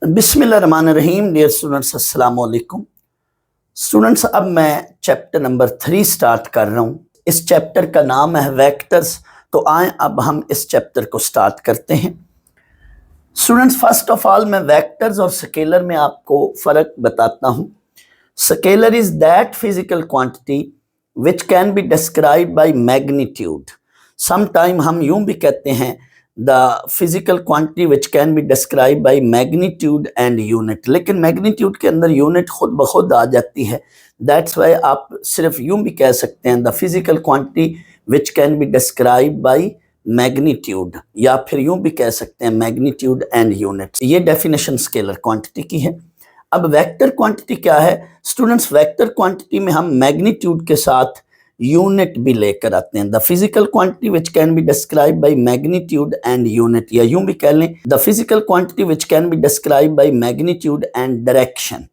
बिस्मिल्लाहिर्रहमानिर्रहीम। Dear students, अस्सलाम वालेकुम। स्टूडेंट्स, अब मैं चैप्टर नंबर 3 स्टार्ट कर रहा हूँ। इस चैप्टर का नाम है वेक्टर्स। तो आए अब हम इस चैप्टर को स्टार्ट करते हैं। स्टूडेंट्स, फर्स्ट ऑफ ऑल मैं वेक्टर्स और स्केलर में आपको फ़र्क बताता हूँ। Scalar is that physical quantity which can be describe by magnitude. Sometime हम यूं भी कहते हैं the physical quantity which can be describe by magnitude and unit, लेकिन मैग्नीट्यूड के अंदर यूनिट खुद ब खुद आ जाती है। दैट्स वाई आप सिर्फ यूं भी कह सकते हैं the physical quantity which can be describe by magnitude, या फिर यूं भी कह सकते हैं मैग्नीट्यूड एंड यूनिट। ये डेफिनेशन स्केलर क्वांटिटी की है। अब वेक्टर क्वांटिटी क्या है स्टूडेंट्स? वेक्टर क्वांटिटी में हम मैग्नीट्यूड के साथ यूनिट भी लेकर आते हैं। The physical quantity which can be describe by magnitude and unit, या यूं भी कह लें the physical quantity which can be describe by magnitude and direction,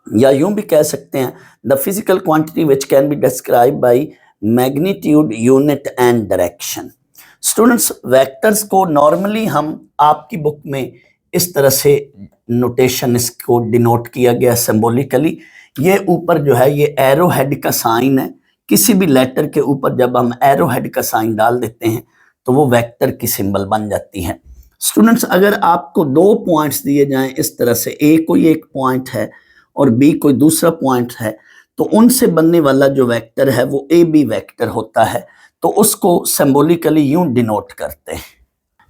या यूं भी कह सकते हैं the physical quantity which can be describe by magnitude, unit and direction. Students, vectors को नॉर्मली हम आपकी बुक में इस तरह से नोटेशन इसको डिनोट किया गया सिंबॉलिकली। ये ऊपर जो है ये एरो हेड का साइन है। किसी भी लेटर के ऊपर जब हम एरो हेड का साइन डाल देते हैं तो वो वेक्टर की सिंबल बन जाती है। स्टूडेंट्स, अगर आपको दो पॉइंट्स दिए जाएं इस तरह से, ए कोई एक पॉइंट है और बी कोई दूसरा पॉइंट है, तो उनसे बनने वाला जो वेक्टर है वो ए बी वेक्टर होता है। तो उसको सिंबॉलिकली यूं डिनोट करते हैं।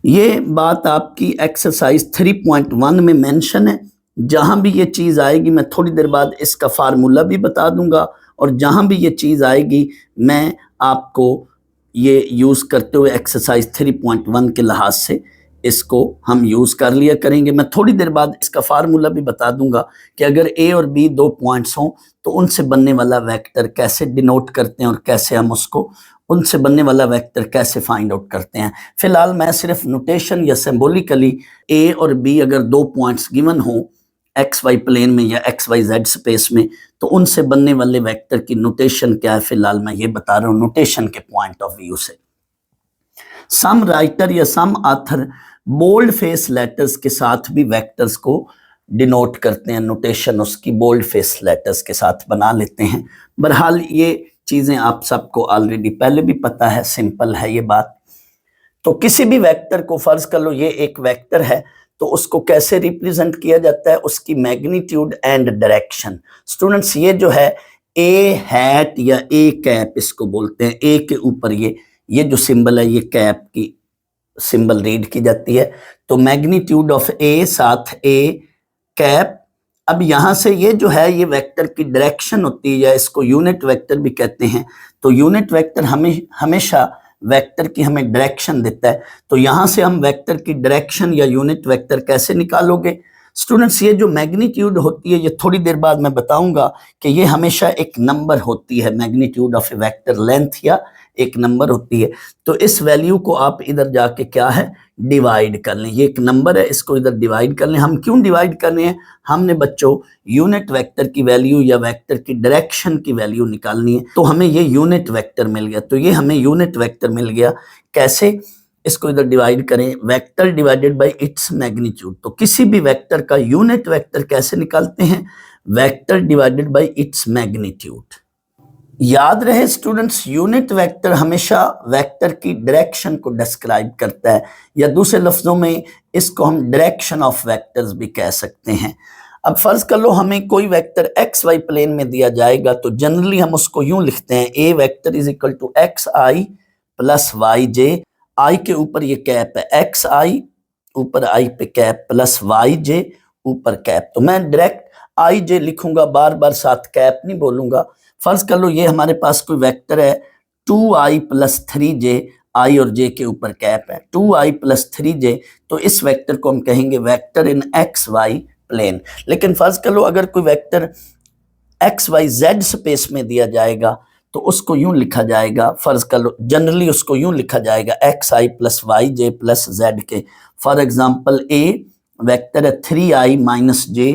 ये बात आपकी एक्सरसाइज 3.1 में मेंशन है। जहां भी ये चीज़ आएगी मैं थोड़ी देर बाद इसका फार्मूला भी बता दूंगा, और जहां भी ये चीज़ आएगी मैं आपको ये यूज़ करते हुए एक्सरसाइज 3.1 के लिहाज से इसको हम यूज़ कर लिया करेंगे। मैं थोड़ी देर बाद इसका फार्मूला भी बता दूंगा कि अगर ए और बी दो पॉइंट्स हों तो उनसे बनने वाला वेक्टर कैसे डिनोट करते हैं और कैसे हम उसको उनसे बनने वाला वेक्टर कैसे फाइंड आउट करते हैं। फिलहाल मैं सिर्फ नोटेशन या सिंबॉलिकली ए और बी अगर दो पॉइंट्स गिवन हो एक्स वाई प्लेन में या एक्स वाई जेड स्पेस में, तो उनसे बनने वाले वेक्टर की नोटेशन क्या है फिलहाल मैं ये बता रहा हूँ नोटेशन के पॉइंट ऑफ व्यू से। सम राइटर या सम ऑथर बोल्ड फेस लेटर्स के साथ भी वेक्टर्स को डिनोट करते हैं। नोटेशन उसकी बोल्ड फेस लेटर्स के साथ बना लेते हैं। बहरहाल ये चीज़ें आप सबको ऑलरेडी पहले भी पता है, सिंपल है ये बात। तो किसी भी वेक्टर को फर्ज कर लो ये एक वेक्टर है, तो उसको कैसे रिप्रेजेंट किया जाता है? उसकी मैग्नीट्यूड एंड डायरेक्शन। स्टूडेंट्स, ये जो है ए हैट या ए कैप इसको बोलते हैं। ए के ऊपर ये जो सिंबल है ये कैप की सिंबल रीड की जाती है। तो मैग्नीट्यूड ऑफ ए साथ ए कैप। अब यहां से ये जो है ये वेक्टर की डायरेक्शन होती है, या इसको यूनिट वेक्टर भी कहते हैं। तो यूनिट वेक्टर हमेशा वेक्टर की हमें डायरेक्शन देता है। तो यहां से हम वेक्टर की डायरेक्शन या यूनिट वेक्टर कैसे निकालोगे? स्टूडेंट्स, ये जो मैग्नीट्यूड होती है ये थोड़ी देर बाद मैं बताऊंगा कि ये हमेशा एक नंबर होती है। Magnitude of A vector length या एक नंबर होती है। तो इस वैल्यू को आप इधर जाके क्या है डिवाइड कर लें। ये एक नंबर है, इसको इधर डिवाइड कर लें। हम क्यों डिवाइड कर रहे हैं? हमने बच्चों यूनिट वेक्टर की वैल्यू या वेक्टर की डायरेक्शन की वैल्यू निकालनी है। तो हमें ये यूनिट वेक्टर मिल गया। तो ये हमें यूनिट वेक्टर मिल गया। कैसे? इसको इधर डिवाइड करें, vector divided by its magnitude. तो किसी भी वेक्टर का यूनिट वेक्टर कैसे निकालते हैं? Vector divided by its magnitude. याद रहे स्टूडेंट्स, यूनिट वेक्टर हमेशा वेक्टर की डायरेक्शन को डिस्क्राइब करता है, या दूसरे लफ्जों में इसको हम डायरेक्शन ऑफ वेक्टर्स भी कह सकते हैं। अब फर्ज कर लो हमें कोई वेक्टर एक्स वाई प्लेन में दिया जाएगा, तो जनरली हम उसको यूं लिखते हैं A vector is equal to X I plus Y J. I के ऊपर ये कैप है, एक्स आई ऊपर आई पे कैप प्लस वाई जे ऊपर कैप। तो मैं डायरेक्ट आई जे लिखूंगा, बार बार साथ कैप नहीं बोलूंगा। फर्ज कर लो ये हमारे पास कोई वेक्टर है 2i प्लस 3j, आई और जे के ऊपर कैप है 2i प्लस 3j। तो इस वेक्टर को हम कहेंगे vector in X Y plane. लेकिन फर्ज कर लो अगर कोई vector X Y Z space में दिया जाएगा तो उसको यूं लिखा जाएगा, फर्ज कर लो जनरली उसको यूं लिखा जाएगा x I plus Y J plus Z के। फॉर एग्जाम्पल ए वेक्टर है 3i माइनस जे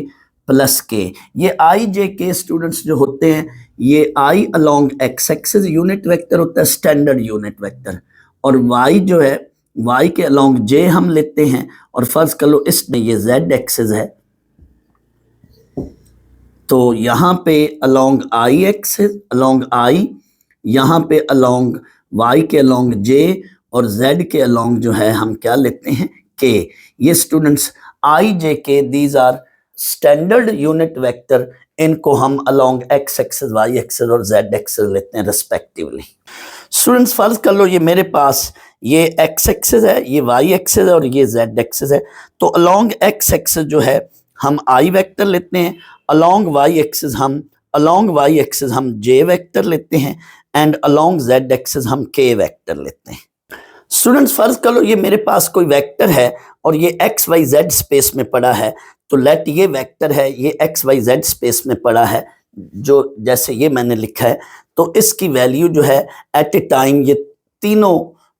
प्लस के। ये आई जे के स्टूडेंट्स जो होते हैं ये I along X axis unit vector होता है, स्टैंडर्ड यूनिट वेक्टर, और वाई जो है वाई के अलोंग जे हम लेते हैं, और फर्ज कर लो इसमें ये जेड एक्सिस है तो यहाँ पे अलोंग आई एक्सिस, अलोंग आई, यहाँ पे अलोंग वाई के अलोंग जे और जेड के अलोंग जो है हम क्या लेते हैं, के। ये students I J K these are standard unit vector, इनको हम along X axis, Y axis और जेड एक्सिस लेते हैं रिस्पेक्टिवली। स्टूडेंट्स फर्ज कर लो ये मेरे पास ये एक्स एक्सिस है, ये वाई एक्सिस है और ये जेड एक्सिस है। तो अलोंग एक्स एक्सिस जो है हम आई वेक्टर लेते हैं, अलोंग वाई एक्सिस हम जे वेक्टर लेते हैं एंड अलोंग जेड एक्सिस हम के वेक्टर लेते हैं। स्टूडेंट्स फर्ज कर लो ये मेरे पास कोई वेक्टर है और ये एक्स वाई जेड स्पेस में पड़ा है, तो लेट ये वेक्टर है, ये एक्स वाई जेड स्पेस में पड़ा है, जो जैसे ये मैंने लिखा है, तो इसकी वैल्यू जो है एट ए टाइम ये तीनों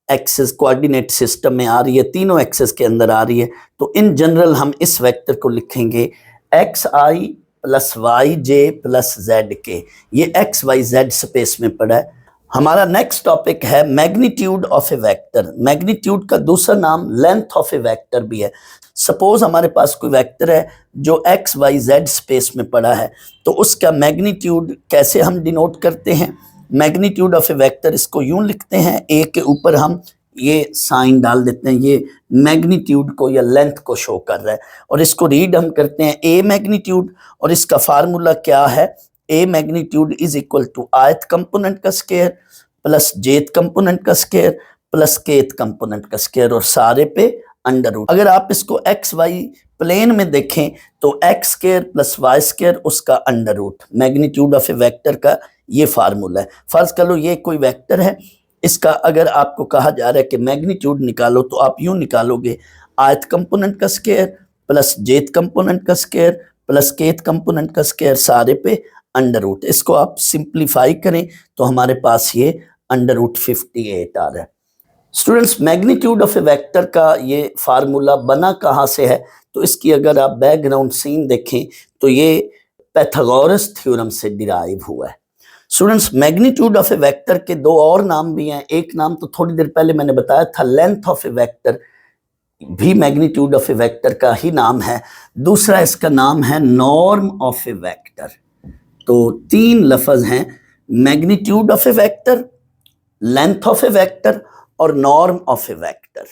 एक्सिस कोऑर्डिनेट सिस्टम में आ रही है, तीनों एक्सिस के अंदर आ रही है। तो इन जनरल हम इस वेक्टर को लिखेंगे x I plus Y J plus Z के। ये एक्स वाई जेड स्पेस में पड़ा है। हमारा नेक्स्ट टॉपिक है magnitude of A vector. Magnitude का दूसरा नाम लेंथ ऑफ ए वेक्टर भी है। सपोज हमारे पास कोई वेक्टर है जो एक्स वाई जेड स्पेस में पड़ा है, तो उसका मैग्नीट्यूड कैसे हम डिनोट करते हैं? मैग्नीट्यूड ऑफ ए वेक्टर इसको यूं लिखते हैं, ए के ऊपर हम ये साइन डाल देते हैं, ये मैग्नीट्यूड को या लेंथ को शो कर रहा है, और इसको रीड हम करते हैं ए मैग्नीट्यूड, और इसका फार्मूला क्या है? A magnitude is equal to आयत कंपोनेंट का स्क्वायर प्लस जेथ कंपोनेंट का स्क्वायर प्लस केथ कंपोनेंट का स्क्वायर और सारे पे अंडर रूट। अगर आप इसको एक्स वाई प्लेन में देखें तो X square plus Y square उसका under root. Magnitude of A vector का ये फार्मूला है। फर्ज कर लो ये कोई वेक्टर है, इसका अगर आपको कहा जा रहा है कि मैग्नीट्यूड निकालो, तो आप यूं निकालोगे आयत कंपोनेंट का स्क्वायर प्लस जेथ कंपोनेंट का स्क्वायर प्लस केथ कंपोनेंट का स्क्वायर सारे पे अंडर रूट। इसको आप सिंप्लीफाई करें तो हमारे पास ये अंडर रूट 58 आ रहा है। Students magnitude of A vector का ये फार्मूला बना कहाँ से है? तो इसकी अगर आप बैकग्राउंड सीन देखें तो ये पाइथागोरस थ्योरम से डिराइव हुआ है। Students magnitude of A vector के दो और नाम भी हैं। एक नाम तो थोड़ी देर पहले मैंने बताया था, लेंथ ऑफ ए वेक्टर भी मैग्नीट्यूड ऑफ ए वेक्टर का ही नाम है। दूसरा इसका नाम है नॉर्म ऑफ ए वेक्टर। तो तीन लफ्ज हैं, magnitude of A vector, length of A vector और norm of A vector.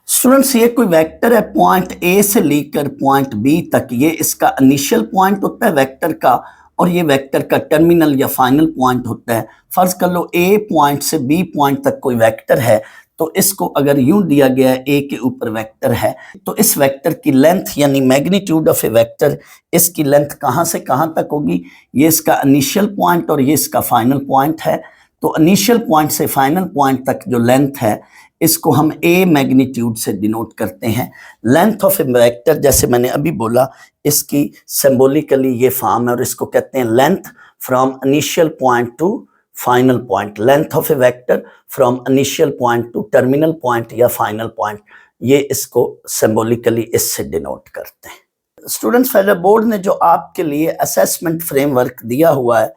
Students ये कोई वेक्टर है, पॉइंट ए से लेकर पॉइंट बी तक, ये इसका इनिशियल पॉइंट होता है वेक्टर का, और ये वेक्टर का टर्मिनल या फाइनल पॉइंट होता है। फर्ज कर लो ए पॉइंट से बी पॉइंट तक कोई वेक्टर है, तो इसको अगर यूं दिया गया है ए के ऊपर वेक्टर है, तो इस वेक्टर की लेंथ यानी मैग्नीट्यूड ऑफ ए वेक्टर, इसकी लेंथ कहाँ से कहाँ तक होगी? ये इसका इनिशियल पॉइंट और ये इसका फाइनल पॉइंट है। तो इनिशियल पॉइंट से फाइनल पॉइंट तक जो लेंथ है इसको हम ए मैग्नीट्यूड से डिनोट करते हैं। लेंथ ऑफ ए वेक्टर जैसे मैंने अभी बोला, इसकी सिंबॉलिकली ये फॉर्म है और इसको कहते हैं length from initial point two final point. Length of A vector from initial point two terminal point या फाइनल पॉइंट, ये इसको सिंबॉलिकली इससे डिनोट करते हैं। स्टूडेंट्स फेडरल बोर्ड ने जो आपके लिए असेसमेंट फ्रेमवर्क दिया हुआ है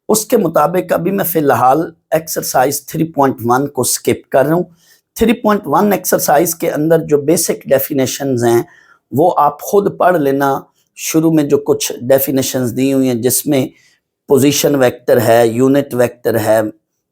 उसके मुताबिक अभी मैं फिलहाल एक्सरसाइज 3.1 को स्किप कर रहा हूँ। 3.1 एक्सरसाइज के अंदर जो बेसिक डेफिनेशंस हैं वो आप खुद पढ़ लेना। शुरू में जो कुछ डेफिनेशंस दी हुई हैं जिसमें पोजीशन वेक्टर है, यूनिट वेक्टर है,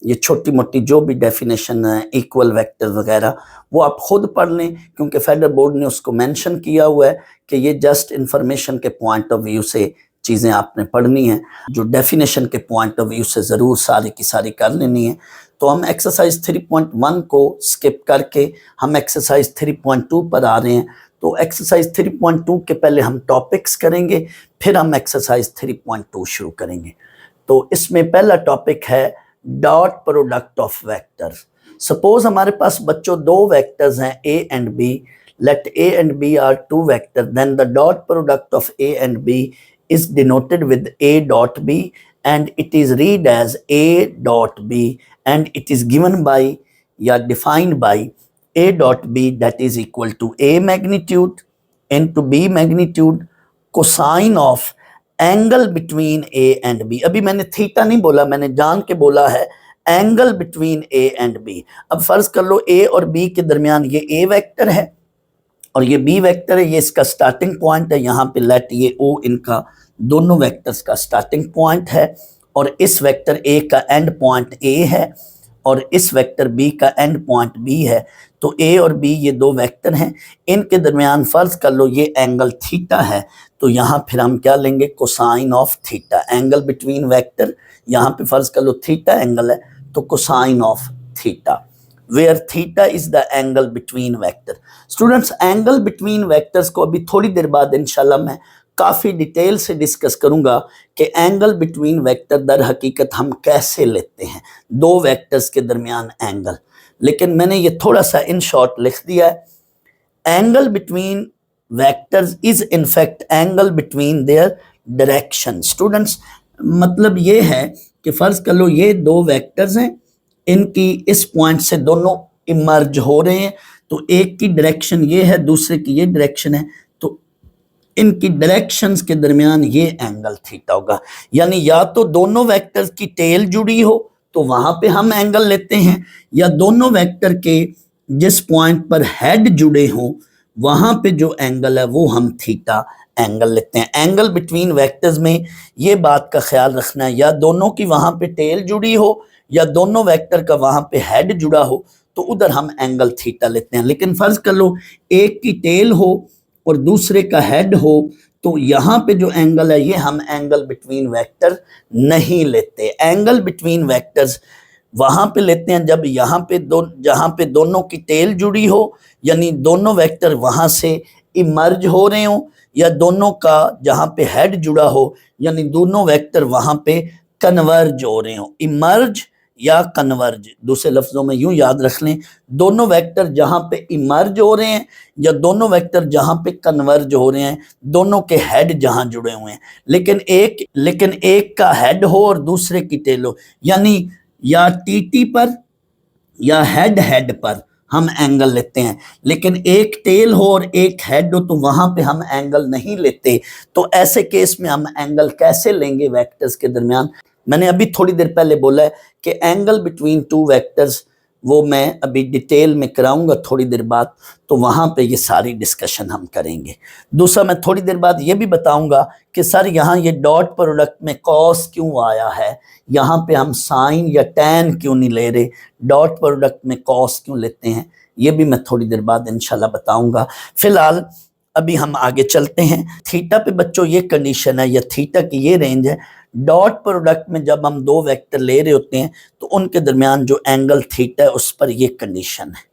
ये छोटी मोटी जो भी डेफिनेशन है, इक्वल वेक्टर वगैरह, वो आप खुद पढ़ लें, क्योंकि फेडरल बोर्ड ने उसको मेंशन किया हुआ है कि ये जस्ट इंफॉर्मेशन के पॉइंट ऑफ व्यू से चीज़ें आपने पढ़नी हैं, जो डेफिनेशन के पॉइंट ऑफ व्यू से ज़रूर सारी की सारी कर लेनी है। तो हम एक्सरसाइज 3.1 को स्किप करके हम एक्सरसाइज 3.2 पर आ रहे हैं। तो एक्सरसाइज 3.2 के पहले हम टॉपिक्स करेंगे, फिर हम एक्सरसाइज 3.2 शुरू करेंगे। तो इसमें पहला टॉपिक है dot product of vector. Suppose हमारे पास बच्चों दो वेक्टर्स हैं A and B, let A and B are two vector, then the dot product of A and B is denoted with a dot b and it is read as a dot b and it is given by या defined by a dot b that is equal to a magnitude into b magnitude cosine of angle between a and b। अभी मैंने theta नहीं बोला, मैंने जान के बोला है angle between a and b। अब फर्ज कर लो a और b के दरमियान ये a वेक्टर है और ये बी वेक्टर है, ये इसका स्टार्टिंग पॉइंट है, यहाँ पे लेट ये ओ इनका दोनों वेक्टर्स का स्टार्टिंग पॉइंट है और इस वेक्टर ए का एंड पॉइंट ए है और इस वेक्टर बी का एंड पॉइंट बी है। तो ए और बी ये दो वेक्टर हैं, इनके दरमियान फर्ज कर लो ये एंगल थीटा है, तो यहाँ फिर हम क्या लेंगे, cosine of theta. Angle between vector, यहाँ पे फर्ज कर लो थीटा एंगल है, तो cosine of theta, where theta is the angle between vector. Students, angle between vectors को अभी थोड़ी देर बाद इंशाल्लाह मैं काफ़ी डिटेल से डिस्कस करूंगा कि एंगल बिटवीन वेक्टर दर हकीकत हम कैसे लेते हैं, दो वेक्टर्स के दरमियान एंगल। लेकिन मैंने ये थोड़ा सा इन शॉर्ट लिख दिया है। Angle between vectors is in fact angle between their direction. Students, मतलब ये है कि फ़र्ज़ कर लो ये दो वेक्टर्स हैं, इनकी इस पॉइंट से दोनों इमर्ज हो रहे हैं, तो एक की डायरेक्शन ये है, दूसरे की ये डायरेक्शन है, तो इनकी डायरेक्शंस के दरमियान ये एंगल थीटा होगा। यानी या तो दोनों वेक्टर्स की टेल जुड़ी हो तो वहां पे हम एंगल लेते हैं, या दोनों वेक्टर के जिस पॉइंट पर हेड जुड़े हों वहां पे जो एंगल है वो हम थीटा एंगल लेते हैं। एंगल बिटवीन वेक्टर्स में ये बात का ख्याल रखना है, या दोनों की वहां पे टेल जुड़ी हो या दोनों वेक्टर का वहां पे हेड जुड़ा हो तो उधर हम एंगल थीटा लेते हैं। लेकिन फर्ज कर लो एक की टेल हो और दूसरे का हेड हो, तो यहाँ पे जो एंगल है ये हम एंगल बिटवीन वेक्टर नहीं लेते। एंगल बिटवीन वेक्टर्स वहां पे लेते हैं जब यहाँ पे जहाँ पे दोनों की टेल जुड़ी हो, यानी दोनों वेक्टर वहां से इमर्ज हो रहे हो, या दोनों का जहाँ पे हेड जुड़ा हो, यानी दोनों वेक्टर वहां पे कन्वर्ज हो रहे हो। इमर्ज या कन्वर्ज, दूसरे लफ्जों में यूं याद रख लें, दोनों वेक्टर जहां पे इमर्ज हो रहे हैं या दोनों वेक्टर जहां पे कन्वर्ज हो रहे हैं, दोनों के हेड जहां जुड़े हुए हैं। लेकिन एक का हेड हो और दूसरे की टेल हो, यानी या टीटी पर या हेड पर हम एंगल लेते हैं। लेकिन एक टेल हो और एक हेड हो तो वहां पे हम एंगल नहीं लेते। तो ऐसे केस में हम एंगल कैसे लेंगे वेक्टर्स के दरमियान? मैंने अभी थोड़ी देर पहले बोला है कि एंगल बिटवीन टू वेक्टर्स वो मैं अभी डिटेल में कराऊंगा थोड़ी देर बाद, तो वहां पे ये सारी डिस्कशन हम करेंगे। दूसरा, मैं थोड़ी देर बाद ये भी बताऊंगा कि सर यहाँ ये डॉट प्रोडक्ट में कॉस क्यों आया है, यहाँ पे हम साइन या टैन क्यों नहीं ले रहे, डॉट प्रोडक्ट में कॉस क्यों लेते हैं, ये भी मैं थोड़ी देर बाद इंशाल्लाह बताऊंगा। फिलहाल अभी हम आगे चलते हैं। थीटा पे बच्चों ये कंडीशन है या थीटा की ये रेंज है, डॉट प्रोडक्ट में जब हम दो वेक्टर ले रहे होते हैं तो उनके दरमियान जो एंगल थीटा है उस पर ये कंडीशन है।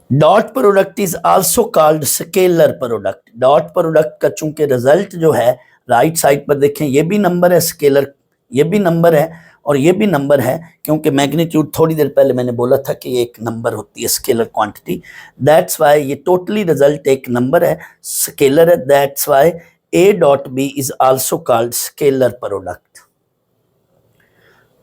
Dot product is also called scalar product. Dot product का चूंकि रिजल्ट जो है राइट साइड पर देखें, ये भी नंबर है, स्केलर ये भी नंबर है और ये भी नंबर है, क्योंकि मैग्नीट्यूड थोड़ी देर पहले मैंने बोला था कि एक नंबर होती है स्केलर क्वांटिटी, दैट्स वाई ये टोटली रिजल्ट एक नंबर है, स्केलर है, that's why A dot B is also called scalar product.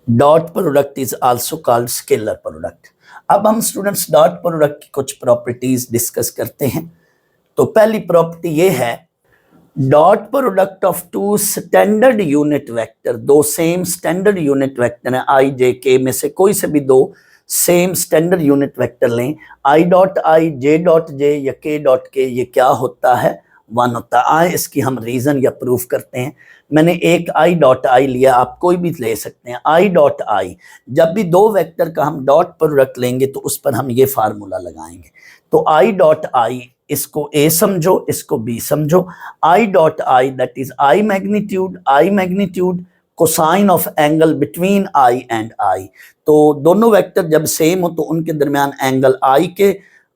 Dot product is also called scalar product. अब हम स्टूडेंट्स डॉट प्रोडक्ट की कुछ प्रॉपर्टीज डिस्कस करते हैं। तो पहली प्रॉपर्टी ये है, dot product of two standard unit vector, दो सेम स्टैंडर्ड यूनिट वेक्टर हैं, आई जे के में से कोई से भी दो सेम स्टैंडर्ड यूनिट वेक्टर लें, I dot I, J dot J या के डॉट के, ये क्या होता है, वन होता है। आए इसकी हम रीजन या प्रूफ करते हैं। मैंने एक आई डॉट आई लिया, आप कोई भी ले सकते हैं। आई डॉट आई, जब भी दो वेक्टर का हम डॉट प्रोडक्ट लेंगे तो उस पर हम ये फार्मूला लगाएंगे। तो आई डॉट आई, इसको ए समझो, इसको बी समझो। I dot I that is I magnitude cosine of angle between I and I. तो दोनों वेक्टर जब सेम हो तो उनके दरमियान angle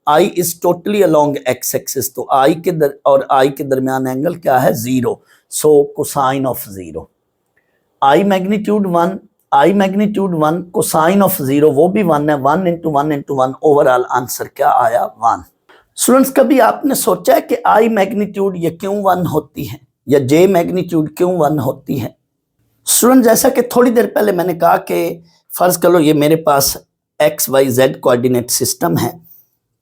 I is totally along X axis, तो आई के दरमियान एंगल क्या है, zero, so cosine of zero. I magnitude one cosine of zero वो भी वन है, one into one, overall answer क्या आया, वन। स्टूडेंट्स, कभी आपने सोचा है कि आई मैग्नीट्यूड ये क्यों वन होती है या जे मैग्नीट्यूड क्यों वन होती है? स्टूडेंट, जैसा कि थोड़ी देर पहले मैंने कहा कि फर्ज कर लो ये मेरे पास X Y Z coordinate system है,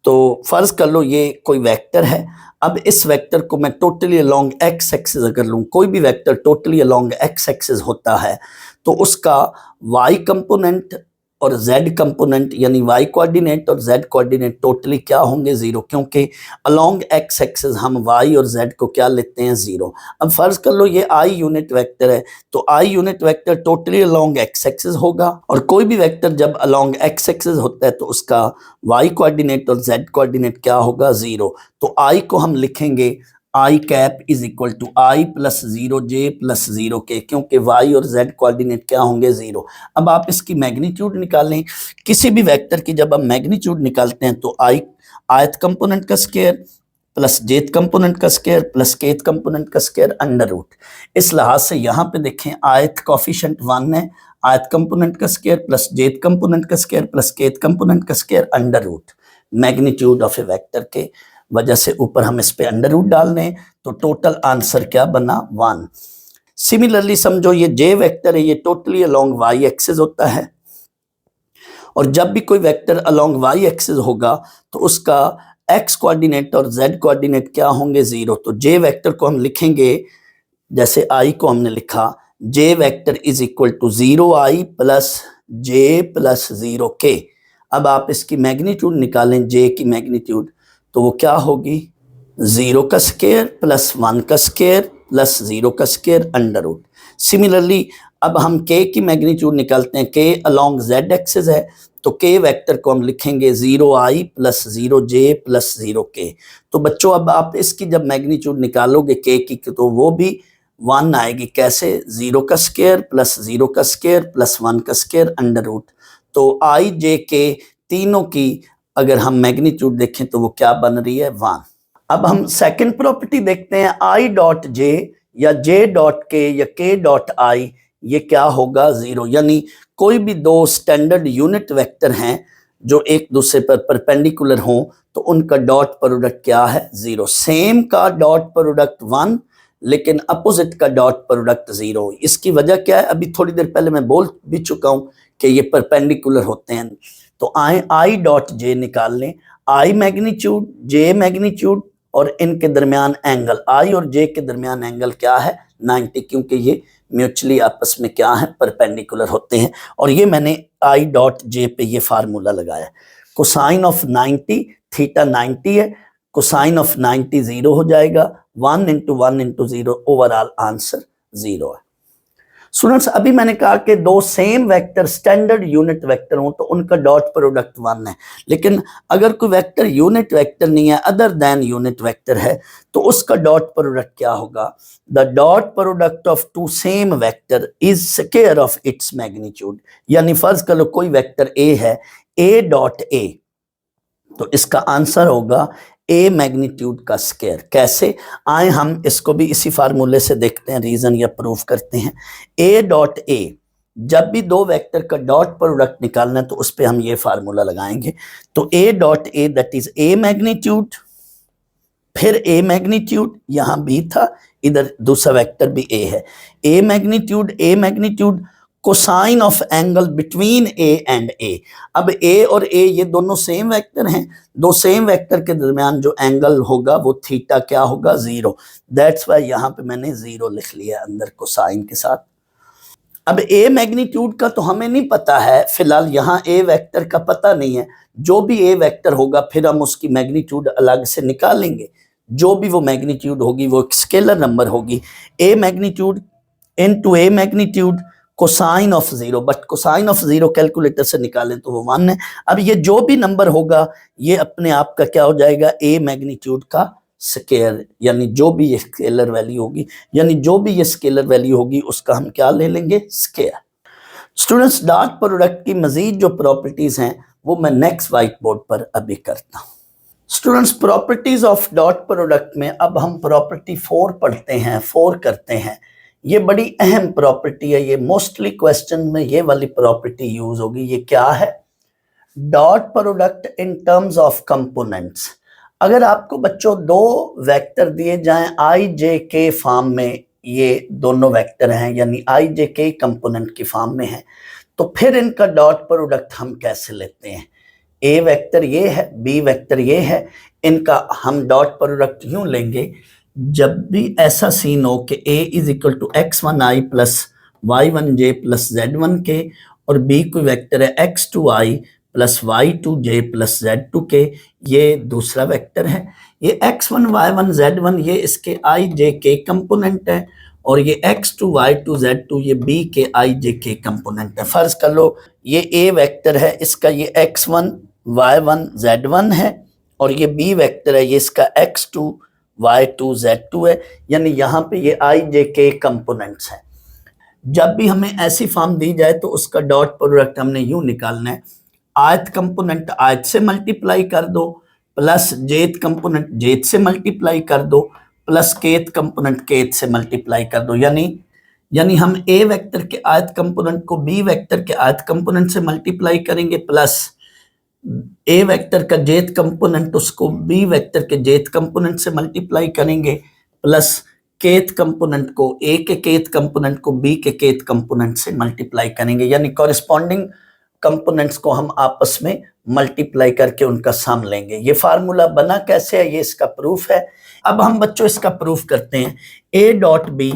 तो फर्ज कर लो ये कोई वेक्टर है। अब इस वेक्टर को मैं टोटली अलोंग एक्स एक्सिस अगर लूँ, कोई भी vector totally along X axis होता है तो उसका वाई कंपोनेंट और z कंपोनेंट यानी y कोऑर्डिनेट और z कोऑर्डिनेट टोटली क्या होंगे, जीरो, क्योंकि अलोंग x एक्सिस हम y और z को क्या लेते हैं, जीरो। अब फर्ज कर लो ये i यूनिट वेक्टर है, तो i unit vector totally along x axis होगा, और कोई भी वेक्टर जब अलोंग x एक्सिस होता है तो उसका y कोऑर्डिनेट और z कोऑर्डिनेट क्या होगा, जीरो। तो i को हम लिखेंगे I cap is equal to I plus zero J plus zero K, क्योंकि वाई और जेड कोऑर्डिनेट क्या होंगे, जीरो। अब आप इसकी मैग्नीट्यूड निकालें, किसी भी वेक्टर की जब हम मैग्नीट्यूड निकालते हैं तो आई आयत कंपोनेंट का स्क्वायर प्लस जेथ कंपोनेंट का स्क्वायर प्लस केथ कंपोनेंट का स्क्वायर अंडर रूट। इस लिहाज से यहाँ पे देखें आयत कोफिशिएंट 1 है, आयत कंपोनेंट का स्क्वायर प्लस जेथ कंपोनेंट का स्क्वायर प्लस केथ कंपोनेंट का square under root magnitude of A vector के वजह से ऊपर हम इस पे अंडर रूट डाल दें तो टोटल आंसर क्या बना, 1। सिमिलरली समझो ये जे वेक्टर है, ये टोटली अलोंग वाई एक्सिस होता है, और जब भी कोई वेक्टर अलोंग वाई एक्सिस होगा तो उसका एक्स कोऑर्डिनेट और जेड कोऑर्डिनेट क्या होंगे, जीरो। तो जे वेक्टर को हम लिखेंगे जैसे आई को हमने लिखा, J vector is equal to 0i plus J plus zero K. अब आप इसकी मैग्नीट्यूड निकालें, जे की मैग्नीट्यूड, तो वो क्या होगी, 0 का स्क्वायर प्लस 1 का स्क्वायर प्लस 0 का स्क्वायर अंडर रूट। सिमिलरली अब हम k की मैग्नीट्यूड निकालते हैं, k अलोंग z एक्सिस है, तो k वेक्टर को हम लिखेंगे 0i plus 0j plus 0k। तो बच्चों अब आप इसकी जब मैग्नीट्यूड निकालोगे k की तो वो भी 1 आएगी, कैसे, 0 का स्क्वायर प्लस 0 का स्क्वायर प्लस 1 का स्क्वायर अंडर रूट। तो i j k तीनों की अगर हम मैग्नीट्यूड देखें तो वो क्या बन रही है, 1। अब हम सेकंड प्रॉपर्टी देखते हैं, i डॉट जे या j डॉट के या k डॉट i, ये क्या होगा, जीरो। यानी कोई भी दो स्टैंडर्ड यूनिट वेक्टर हैं जो एक दूसरे पर परपेंडिकुलर हों तो उनका डॉट प्रोडक्ट क्या है, जीरो। सेम का डॉट प्रोडक्ट 1 लेकिन अपोजिट का डॉट प्रोडक्ट जीरो। इसकी वजह क्या है, अभी थोड़ी देर पहले मैं बोल भी चुका हूं कि ये परपेंडिकुलर होते हैं। तो आई डॉट जे निकाल लें, आई मैग्नीट्यूड जे मैग्नीट्यूड और इनके दरमियान एंगल, आई और जे के दरमियान एंगल क्या है, 90, क्योंकि ये म्यूचुअली आपस में क्या है, परपेंडिकुलर होते हैं। और ये मैंने आई डॉट जे पे ये फार्मूला लगाया, कोसाइन ऑफ 90 थीटा 90 है, कोसाइन ऑफ 90 जीरो हो जाएगा, 1 into 1 into zero, overall answer zero है। स्टूडेंट्स अभी मैंने कहा कि दो same vector standard unit vector हो तो उनका डॉट प्रोडक्ट 1 है, लेकिन अगर कोई वेक्टर यूनिट वेक्टर नहीं है, अदर देन यूनिट वेक्टर है, तो उसका डॉट प्रोडक्ट क्या होगा, the dot product of two same vector is square of its magnitude. यानी फर्ज कर लो कोई वेक्टर ए है, ए डॉट ए, तो इसका आंसर होगा ए मैग्नीट्यूड का स्क्वायर। कैसे, आए हम इसको भी इसी फार्मूले से देखते हैं, रीजन या प्रूफ करते हैं। ए डॉट ए, जब भी दो वेक्टर का डॉट प्रोडक्ट निकालना है तो उस पे हम ये फार्मूला लगाएंगे। तो A dot A that is A magnitude, फिर ए मैग्नीट्यूड, यहां बी था, इधर दूसरा वेक्टर भी ए है, A magnitude cosine of angle between A and A. अब ए और ए ये दोनों सेम वेक्टर हैं, दो सेम वेक्टर के दरमियान जो एंगल होगा वो थीटा क्या होगा, जीरो। दैट्स वाई यहां पे मैंने जीरो लिख लिया अंदर कोसाइन के साथ। अब ए मैग्नीट्यूड का तो हमें नहीं पता है, फिलहाल यहाँ ए वेक्टर का पता नहीं है, जो भी ए वेक्टर होगा फिर हम उसकी मैग्नीट्यूड अलग से निकालेंगे, जो भी वो मैग्नीट्यूड होगी वो एक स्केलर नंबर होगी। A magnitude into A magnitude cosine of zero, but cosine of zero calculator से निकालें तो वो 1 है। अब ये जो भी नंबर होगा ये अपने आप का क्या हो जाएगा, ए मैग्नीट्यूड का स्केयर, यानी जो भी ये स्केलर वैल्यू होगी, यानी जो भी ये स्केलर वैल्यू होगी उसका हम क्या ले लेंगे, स्केयर। स्टूडेंट्स डॉट प्रोडक्ट की मजीद जो प्रॉपर्टीज हैं वो मैं नेक्स्ट व्हाइट बोर्ड पर अभी करता हूँ। Students properties of dot product में अब हम प्रॉपर्टी 4 पढ़ते हैं, 4 करते हैं। ये बड़ी अहम प्रॉपर्टी है, ये मोस्टली क्वेश्चन में ये वाली प्रॉपर्टी यूज होगी। ये क्या है, dot product in terms of components. अगर आपको बच्चों दो वेक्टर दिए जाएं आई जे के फॉर्म में, ये दोनों वेक्टर हैं यानी आई जे के कंपोनेंट की फॉर्म में है, तो फिर इनका डॉट प्रोडक्ट हम कैसे लेते हैं। ए वेक्टर ये है, बी वेक्टर ये है, इनका हम डॉट प्रोडक्ट यूं लेंगे, जब भी ऐसा सीन हो कि a is equal to x1i plus y1j plus z1k और बी कोई वेक्टर है x2i plus y2j plus z2k, ये दूसरा वेक्टर है। ये x1 y1 z1 ये इसके i j k कंपोनेंट है, और ये x2 y2 z2 ये b के i j k कंपोनेंट है। फर्ज कर लो ये a वेक्टर है, इसका ये x1 y1 z1 है, और ये b वेक्टर है, ये इसका x2 y2 z2 है, यानी यहाँ पे ये i j k कंपोनेंट्स हैं। जब भी हमें ऐसी फॉर्म दी जाए तो उसका डॉट प्रोडक्ट हमने यूं निकालना है, आयत कंपोनेंट आयत से मल्टीप्लाई कर दो, प्लस जेथ कंपोनेंट जेथ से मल्टीप्लाई कर दो, प्लस केथ कंपोनेंट केथ से मल्टीप्लाई कर दो। यानी हम ए वेक्टर के आयत कंपोनेंट को बी वेक्टर के आयत कंपोनेंट से मल्टीप्लाई करेंगे, प्लस ए वेक्टर का जेथ कंपोनेंट उसको बी वेक्टर के जेथ कंपोनेंट से मल्टीप्लाई करेंगे, प्लस केथ कंपोनेंट को ए के केथ कंपोनेंट को बी के केथ कंपोनेंट से मल्टीप्लाई करेंगे, यानी कॉरेस्पॉन्डिंग कंपोनेंट्स को हम आपस में मल्टीप्लाई करके उनका सम लेंगे। ये फार्मूला बना कैसे है, ये इसका प्रूफ है। अब हम बच्चों इसका प्रूफ करते हैं। ए डॉट बी,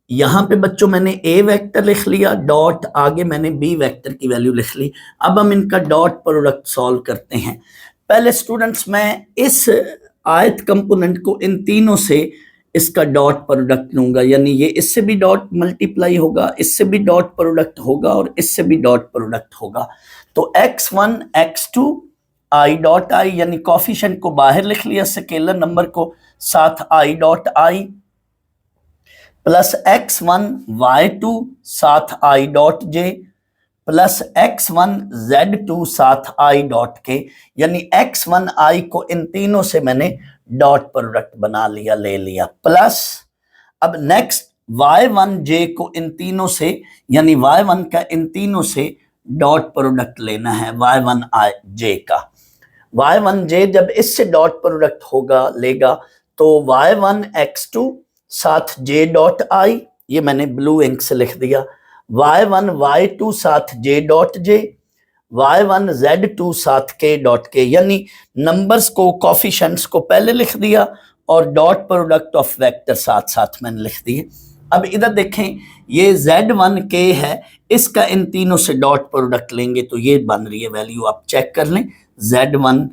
यहां पे बच्चों मैंने ए वेक्टर लिख लिया, डॉट आगे मैंने बी वेक्टर की वैल्यू लिख ली। अब हम इनका डॉट प्रोडक्ट सॉल्व करते हैं। पहले स्टूडेंट्स मैं इस आयत कंपोनेंट को इन तीनों से इसका डॉट प्रोडक्ट लूंगा, यानी ये इससे भी डॉट मल्टीप्लाई होगा, इससे भी डॉट प्रोडक्ट होगा, और इससे भी डॉट प्रोडक्ट होगा। तो x1 x2 i dot i, यानी कॉफिशिएंट को बाहर लिख लिया, स्केलर नंबर को, साथ i dot i, plus x1 y2 साथ i dot j, plus x1 z2 साथ i डॉट k, यानी x1 i को इन तीनों से मैंने डॉट प्रोडक्ट बना लिया, ले लिया। प्लस अब नेक्स्ट y1 j को इन तीनों से, यानी y1 का इन तीनों से डॉट प्रोडक्ट लेना है, y1 j का। y1 j जब इससे डॉट प्रोडक्ट होगा लेगा तो y1 x2 साथ j डॉट i, ये मैंने ब्लू इंक से लिख दिया, y1 y2 साथ j dot j, y1 z2 साथ k डॉट k, यानी नंबर्स को कोफिशिएंट्स को पहले लिख दिया और डॉट प्रोडक्ट ऑफ वेक्टर साथ साथ मैंने लिख दिए। अब इधर देखें, ये z1 k है, इसका इन तीनों से डॉट प्रोडक्ट लेंगे तो ये बन रही है वैल्यू, आप चेक कर लें। z1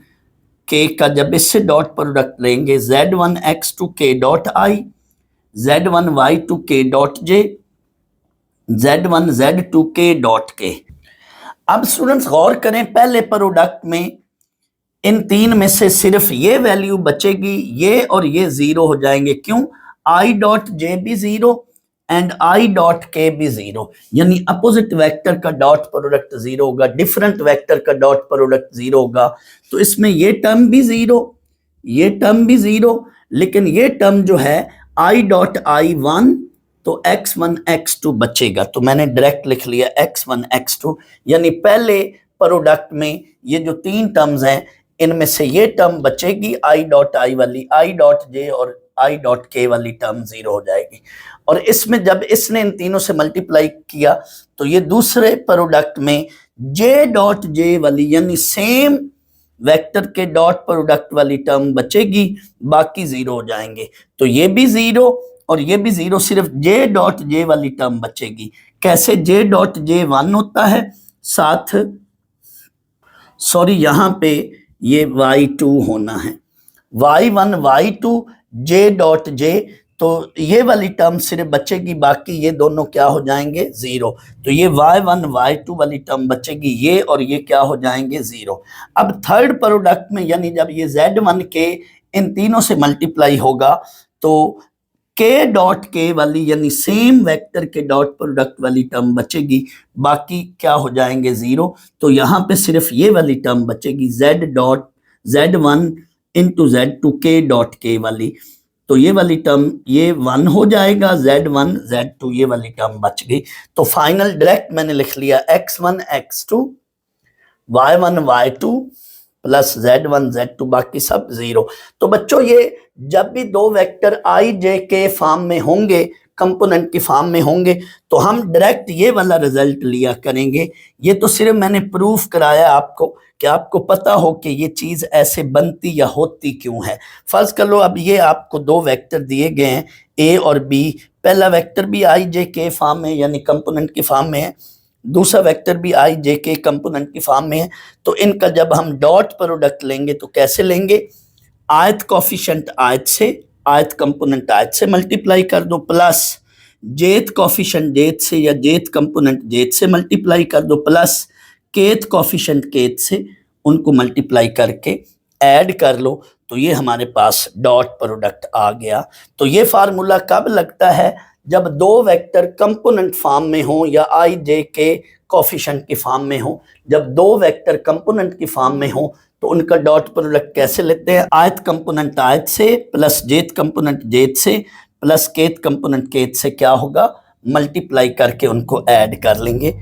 k का जब इससे डॉट प्रोडक्ट लेंगे, z1 x2 k dot i, z1 y2 k dot j, z1 z2 k dot k। अब स्टूडेंट्स गौर करें, पहले प्रोडक्ट में इन तीन में से सिर्फ ये वैल्यू बचेगी, ये और ये जीरो हो जाएंगे। क्यों? i डॉट j भी zero and i dot k भी जीरो, यानी अपोजिट वेक्टर का डॉट प्रोडक्ट जीरो होगा, डिफरेंट वेक्टर का डॉट प्रोडक्ट जीरो होगा। तो इसमें ये टर्म भी जीरो, ये टर्म भी जीरो, लेकिन ये टर्म जो है i डॉट i 1, तो x1 x2 बचेगा। तो मैंने डायरेक्ट लिख लिया x1 x2, यानी पहले प्रोडक्ट में ये जो तीन टर्म्स हैं इनमें से ये टर्म बचेगी, i डॉट i वाली, i डॉट j और i डॉट k वाली टर्म जीरो हो जाएगी। और इसमें जब इसने इन तीनों से मल्टीप्लाई किया तो ये दूसरे प्रोडक्ट में j डॉट j वाली, यानी सेम वेक्टर के डॉट प्रोडक्ट वाली टर्म बचेगी, बाकी जीरो हो जाएंगे। तो ये भी जीरो और ये भी जीरो, सिर्फ j डॉट j वाली टर्म बचेगी। कैसे? j डॉट j 1 होता है, साथ सॉरी यहाँ पे ये y2 होना है, y1 y2 j dot j, तो ये वाली टर्म सिर्फ बचेगी, बाकी ये दोनों क्या हो जाएंगे? जीरो। तो ये y1 y2 वाली टर्म बचेगी, ये और ये क्या हो जाएंगे? जीरो। अब थर्ड प्रोडक्ट में, यानी जब ये z1 के इन तीनों से मल्टीप्लाई होगा तो k डॉट k वाली, यानी सेम वेक्टर के डॉट प्रोडक्ट वाली टर्म बचेगी, बाकी क्या हो जाएंगे? जीरो। तो यहाँ पे सिर्फ ये वाली टर्म बचेगी, z dot z1 into z2 k dot k वाली, तो ये वाली टर्म ये 1 हो जाएगा, z1 z2 ये वाली टर्म बच गई। तो फाइनल डायरेक्ट मैंने लिख लिया x1 x2 y1 y2 plus z1 z2, बाकी सब जीरो। तो बच्चों ये जब भी दो वेक्टर i j के फॉर्म में होंगे, कंपोनेंट की फॉर्म में होंगे, तो हम डायरेक्ट ये वाला रिजल्ट लिया करेंगे। ये तो सिर्फ मैंने प्रूफ कराया आपको कि आपको पता हो कि ये चीज ऐसे बनती या होती क्यों है। फर्ज कर लो अब ये आपको दो वेक्टर दिए गए हैं a और b, पहला वेक्टर भी i j के फॉर्म में यानी कंपोनेंट की फॉर्म में है, दूसरा वेक्टर भी आई जे के कंपोनेंट की फॉर्म में है। तो इनका जब हम डॉट प्रोडक्ट लेंगे तो कैसे लेंगे, आयत कोफिशिएंट आयत से, आयत कंपोनेंट आयत से मल्टीप्लाई कर दो, प्लस जेथ कोफिशिएंट जेथ से या जेथ कंपोनेंट जेथ से मल्टीप्लाई कर दो, प्लस केथ कोफिशिएंट केथ से, उनको मल्टीप्लाई करके ऐड कर लो। तो ये हमारे पास डॉट प्रोडक्ट आ गया। तो ये फार्मूला कब लगता है, जब दो वेक्टर कंपोनेंट फॉर्म में हो या आई जे के कोफिशिएंट की फॉर्म में हो। जब दो वेक्टर कंपोनेंट की फॉर्म में हो तो उनका डॉट प्रोडक्ट कैसे लेते हैं, आयत कंपोनेंट आयत से प्लस जेथ कंपोनेंट जेथ से प्लस केथ कंपोनेंट केथ से क्या होगा, मल्टीप्लाई करके उनको ऐड कर लेंगे।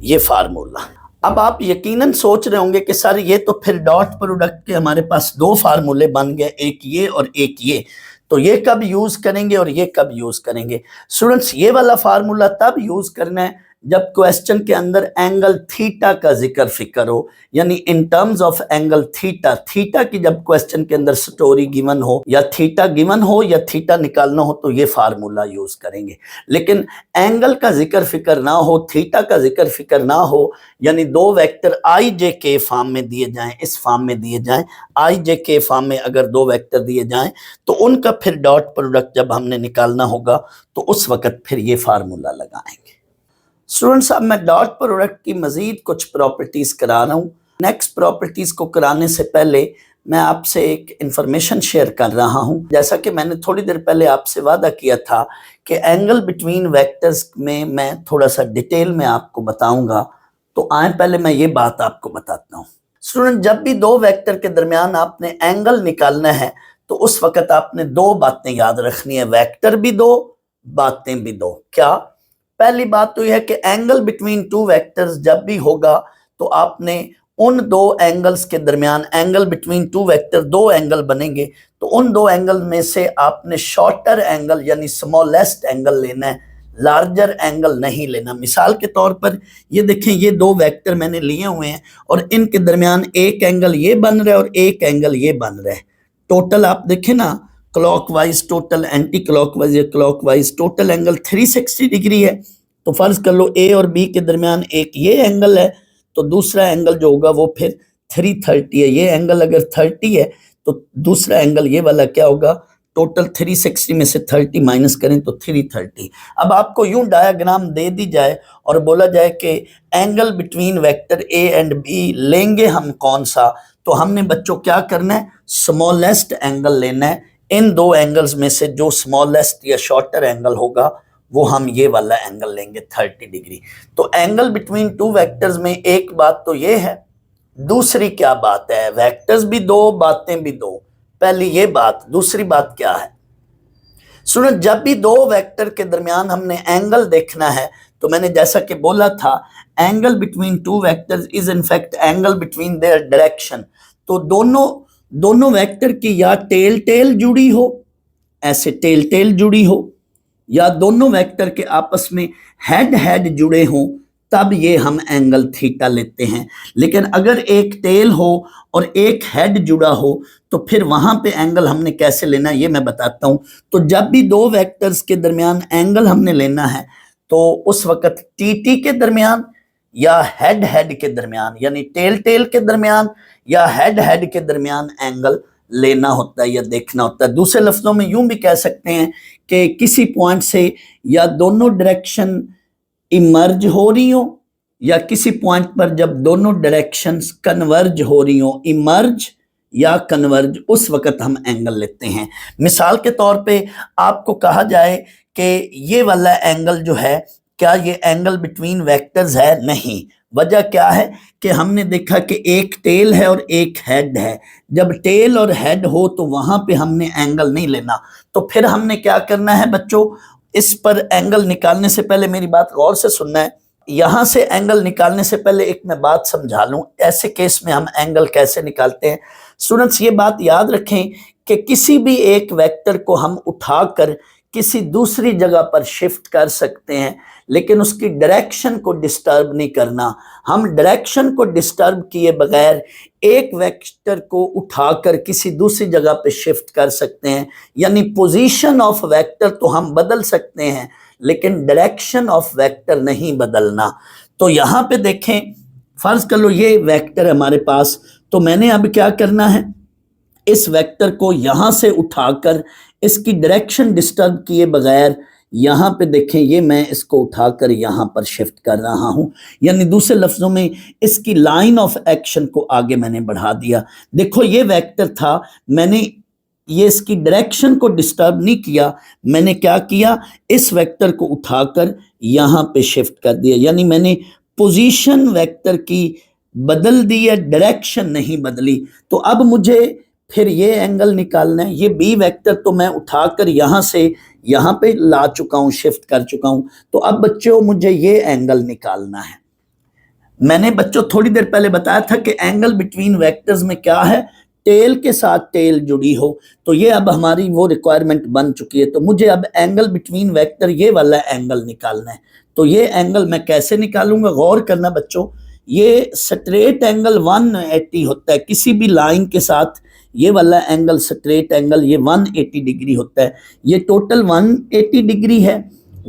ये फार्मूला। अब आप यकीनन सोच रहे होंगे कि सर ये तो फिर डॉट प्रोडक्ट के हमारे पास दो फार्मूले बन गए, एक ये और एक ये, तो ये कब यूज करेंगे और ये कब यूज करेंगे। स्टूडेंट्स, ये वाला फार्मूला तब यूज करना है जब क्वेश्चन के अंदर एंगल थीटा का जिक्र फिक्र हो, यानी in terms of angle theta. Theta की जब क्वेश्चन के अंदर स्टोरी गिवन हो या थीटा गिवन हो या थीटा निकालना हो तो ये फार्मूला यूज करेंगे। लेकिन एंगल का जिक्र फिक्र ना हो, थीटा का जिक्र फिक्र ना हो, यानी दो वेक्टर आई जे के फॉर्म में दिए जाएं, इस फॉर्म में दिए जाएं, आई जे के फॉर्म में अगर दो वेक्टर दिए जाएं तो उनका फिर डॉट प्रोडक्ट जब हमने निकालना होगा तो उस वक्त फिर ये फार्मूला लगाएंगे। स्टूडेंट्स, अब मैं डॉट प्रोडक्ट की मजीद कुछ प्रॉपर्टीज करा रहा हूँ। नेक्स्ट प्रॉपर्टीज को कराने से पहले मैं आपसे एक इंफॉर्मेशन शेयर कर रहा हूँ। जैसा कि मैंने थोड़ी देर पहले आपसे वादा किया था कि एंगल बिटवीन वेक्टर्स में मैं थोड़ा सा डिटेल में आपको बताऊंगा, तो आए पहले मैं ये बात आपको बताता हूँ। स्टूडेंट, जब भी दो वेक्टर के दरमियान आपने एंगल निकालना है तो उस वक्त आपने दो बातें याद रखनी है, वेक्टर भी दो, बातें भी दो। क्या? पहली बात तो यह है कि एंगल बिटवीन टू वेक्टर्स जब भी होगा तो आपने उन दो एंगल्स के दरमियान, एंगल बिटवीन टू वेक्टर दो एंगल बनेंगे, तो उन दो एंगल में से आपने शॉर्टर एंगल यानी स्मॉलेस्ट एंगल लेना है, लार्जर एंगल नहीं लेना। मिसाल के तौर पर ये देखें, ये दो वेक्टर मैंने लिए हुए हैं और इनके दरमियान एक एंगल ये बन रहा है और एक एंगल ये बन रहा है। टोटल आप देखें ना, क्लॉकवाइज टोटल, एंटी क्लॉकवाइज या क्लॉकवाइज टोटल एंगल 360 डिग्री है। तो फर्ज कर लो ए और बी के दरमियान एक ये एंगल है तो दूसरा एंगल जो होगा वो फिर 330 है। ये एंगल अगर 30 है तो दूसरा एंगल ये वाला क्या होगा, टोटल 360 में से 30 माइनस करें तो 330। अब आपको यूं डायग्राम दे दी जाए और बोला जाए कि angle between vector A and B लेंगे हम कौन सा, तो हमने बच्चों क्या करना है, स्मॉलेस्ट एंगल लेना है। इन दो एंगल्स में से जो स्मॉलेस्ट या शॉर्टर एंगल होगा वो हम ये वाला एंगल लेंगे 30 डिग्री। तो एंगल बिटवीन टू वेक्टर्स में एक बात तो ये है, दूसरी क्या बात है, वेक्टर्स भी दो, बातें भी दो। पहली ये बात, दूसरी बात क्या है सुनो, जब भी दो वेक्टर के दरमियान हमने एंगल देखना है तो मैंने जैसा कि बोला था, angle between two vectors is in fact angle between their direction. तो दोनों वेक्टर की या टेल टेल जुड़ी हो, ऐसे टेल टेल जुड़ी हो, या दोनों वेक्टर के आपस में हेड हेड जुड़े हों, तब ये हम एंगल थीटा लेते हैं। लेकिन अगर एक टेल हो और एक हेड जुड़ा हो तो फिर वहां पे एंगल हमने कैसे लेना है ये मैं बताता हूं। तो जब भी दो वेक्टर्स के दरमियान एंगल हमने लेना है तो उस वक्त टी के दरमियान या हेड हेड के दरमियान, यानी टेल टेल के दरमियान या हेड हेड के दरमियान एंगल लेना होता है या देखना होता है। दूसरे लफ्जों में यूं भी कह सकते हैं कि किसी पॉइंट से या दोनों डायरेक्शन इमर्ज हो रही हो या किसी पॉइंट पर जब दोनों डायरेक्शंस कन्वर्ज हो रही हो, इमर्ज या कन्वर्ज, उस वक्त हम एंगल लेते हैं। मिसाल के तौर पे आपको कहा जाए कि ये वाला एंगल जो है, क्या ये एंगल बिटवीन वेक्टर्स है? नहीं। वजह क्या है कि हमने देखा कि एक टेल है और एक हेड है। जब टेल और हेड हो तो वहां पे हमने एंगल नहीं लेना। तो फिर हमने क्या करना है बच्चों, इस पर एंगल निकालने से पहले मेरी बात गौर से सुनना है। यहां से एंगल निकालने से पहले एक मैं बात समझा लूं, ऐसे केस में हम एंगल कैसे निकालते हैं। स्टूडेंट्स, ये बात याद रखें कि किसी भी एक वेक्टर को हम उठाकर किसी दूसरी जगह पर शिफ्ट कर सकते हैं, लेकिन उसकी डायरेक्शन को डिस्टर्ब नहीं करना। हम डायरेक्शन को डिस्टर्ब किए बगैर एक वेक्टर को उठाकर किसी दूसरी जगह पे शिफ्ट कर सकते हैं, यानी पोजीशन ऑफ वेक्टर तो हम बदल सकते हैं लेकिन डायरेक्शन ऑफ वेक्टर नहीं बदलना। तो यहाँ पे देखें, फर्ज कर लो ये वेक्टर है हमारे पास, तो मैंने अब क्या करना है, इस वेक्टर को यहां से उठाकर इसकी डायरेक्शन डिस्टर्ब किए बगैर यहां पे देखें, ये मैं इसको उठाकर यहां पर शिफ्ट कर रहा हूं, यानी दूसरे लफ्जों में इसकी लाइन ऑफ एक्शन को आगे मैंने बढ़ा दिया। देखो ये वेक्टर था, मैंने ये इसकी डायरेक्शन को डिस्टर्ब नहीं किया, मैंने क्या किया, इस वेक्टर को उठाकर यहां पे शिफ्ट कर दिया, यानी मैंने पोजीशन वेक्टर की बदल दी है, डायरेक्शन नहीं बदली। तो अब मुझे फिर ये एंगल निकालना है, ये बी वेक्टर तो मैं उठाकर यहां से यहां पे ला चुका हूं, शिफ्ट कर चुका हूं। तो अब बच्चों मुझे ये एंगल निकालना है। मैंने बच्चों थोड़ी देर पहले बताया था कि एंगल बिटवीन वेक्टर्स में क्या है, टेल के साथ टेल जुड़ी हो, तो ये अब हमारी वो रिक्वायरमेंट बन चुकी है। तो मुझे अब एंगल बिटवीन वेक्टर ये वाला एंगल निकालना है। तो ये एंगल मैं कैसे निकालूंगा, गौर करना बच्चों, ये स्ट्रेट एंगल 180 होता है किसी भी लाइन के साथ, ये वाला एंगल स्ट्रेट एंगल ये 180 डिग्री होता है, ये टोटल 180 डिग्री है,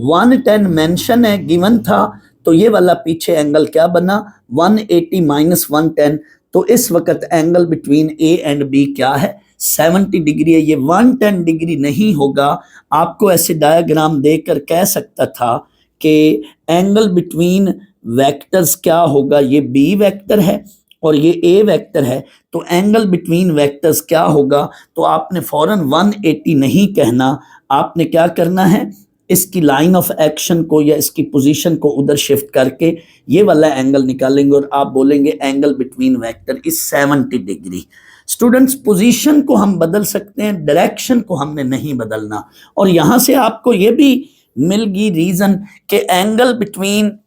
110 मेंशन है, गिवन था, तो ये वाला पीछे एंगल क्या बना, 180 माइनस 110, तो इस वक्त angle between A and B क्या है, 70 डिग्री है। ये 110 डिग्री नहीं होगा, आपको ऐसे डायग्राम देकर कह सकता था कि एंगल बिटवीन वेक्टर्स क्या होगा, ये बी वेक्टर है और ये ए वेक्टर है, तो एंगल बिटवीन वेक्टर्स क्या होगा, तो आपने फौरन 180 नहीं कहना, आपने क्या करना है, इसकी लाइन ऑफ एक्शन को या इसकी पोजीशन को उधर शिफ्ट करके ये वाला एंगल निकालेंगे और आप बोलेंगे angle between vector is 70 degree. Students, position को हम बदल सकते हैं, डायरेक्शन को हमने नहीं बदलना। और यहां से आपको ये भी मिल गई रीजन कि एंगल बिटवीन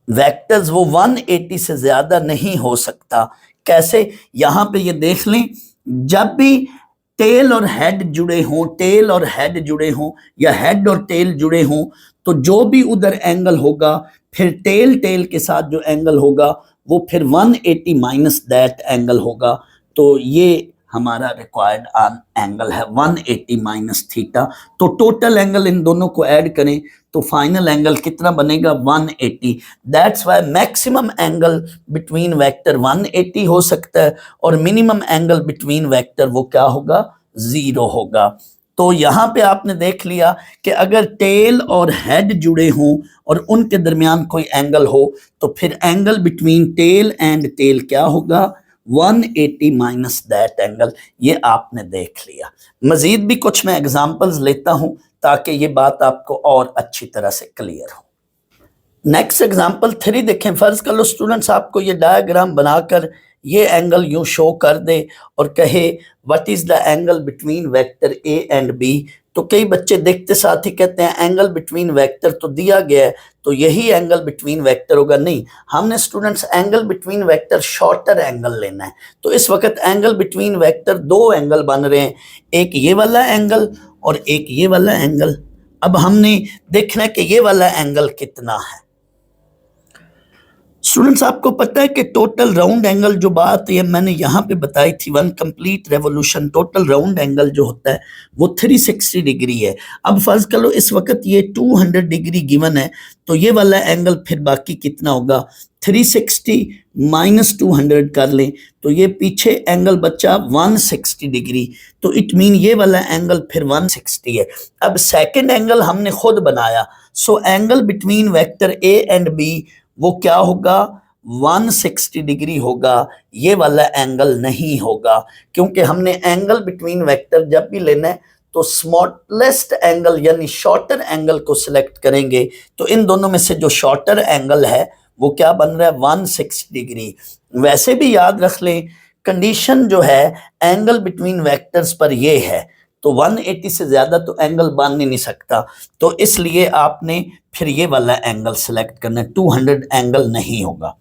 वेक्टर्स वो 180 से ज्यादा नहीं हो सकता। कैसे, यहां पे ये देख लें, जब भी टेल और हेड जुड़े हों, टेल और हेड जुड़े हों या हेड और टेल जुड़े हों, तो जो भी उधर एंगल होगा, फिर टेल टेल के साथ जो एंगल होगा वो फिर 180 माइनस दैट एंगल होगा। तो ये हमारा रिक्वायर्ड एंगल है 180 माइनस थीटा। तो टोटल एंगल इन दोनों को ऐड करें तो फाइनल एंगल कितना बनेगा, 180। That's why maximum angle between vector 180 हो सकता है और मिनिमम एंगल बिटवीन वेक्टर वो क्या होगा, 0 होगा। तो यहाँ पे आपने देख लिया कि अगर टेल और हेड जुड़े हों और उनके दरमियान कोई एंगल हो तो फिर angle between tail and tail क्या होगा, 180 माइनस दैट एंगल। ये आपने देख लिया। मजीद भी कुछ मैं एग्जांपल्स लेता हूं ताकि ये बात आपको और अच्छी तरह से क्लियर हो। नेक्स्ट एग्जांपल 3 देखें। फर्ज कर लो स्टूडेंट्स आपको ये डायग्राम बनाकर ये एंगल यूं शो कर दे और कहे what is the angle between vector A and B. तो कई बच्चे देखते साथ ही कहते हैं एंगल बिटवीन वेक्टर तो दिया गया है तो यही एंगल बिटवीन वेक्टर होगा। नहीं, हमने students angle between vector shorter angle लेना है। तो इस वक्त एंगल बिटवीन वेक्टर 2 एंगल बन रहे हैं, एक ये वाला एंगल और एक ये वाला एंगल। अब हमने देखना है कि ये वाला एंगल कितना है। स्टूडेंट्स आपको पता है कि टोटल राउंड एंगल जो बात ये मैंने यहाँ पे बताई थी, 1 complete revolution, total round angle जो होता है वो 360 डिग्री है। अब फर्ज कर लो इस वक्त ये 200 डिग्री गिवन है, तो ये वाला एंगल फिर बाकी कितना होगा, 360 माइनस 200 कर लें तो ये पीछे एंगल बचा 160 डिग्री। तो इट मीन ये वाला एंगल फिर 160 है। अब सेकेंड एंगल हमने खुद बनाया, so angle between vector A and B वो क्या होगा, 160 डिग्री होगा। ये वाला एंगल नहीं होगा क्योंकि हमने एंगल बिटवीन वेक्टर जब भी लेना है तो स्मॉलेस्ट एंगल यानी शॉर्टर एंगल को सिलेक्ट करेंगे। तो इन दोनों में से जो शॉर्टर एंगल है वो क्या बन रहा है, 160 डिग्री। वैसे भी याद रख लें कंडीशन जो है एंगल बिटवीन वेक्टर्स पर ये है, तो 180 से ज्यादा तो एंगल बन ही नहीं सकता। तो इसलिए आपने फिर ये वाला एंगल सेलेक्ट करना है, 200 एंगल नहीं होगा।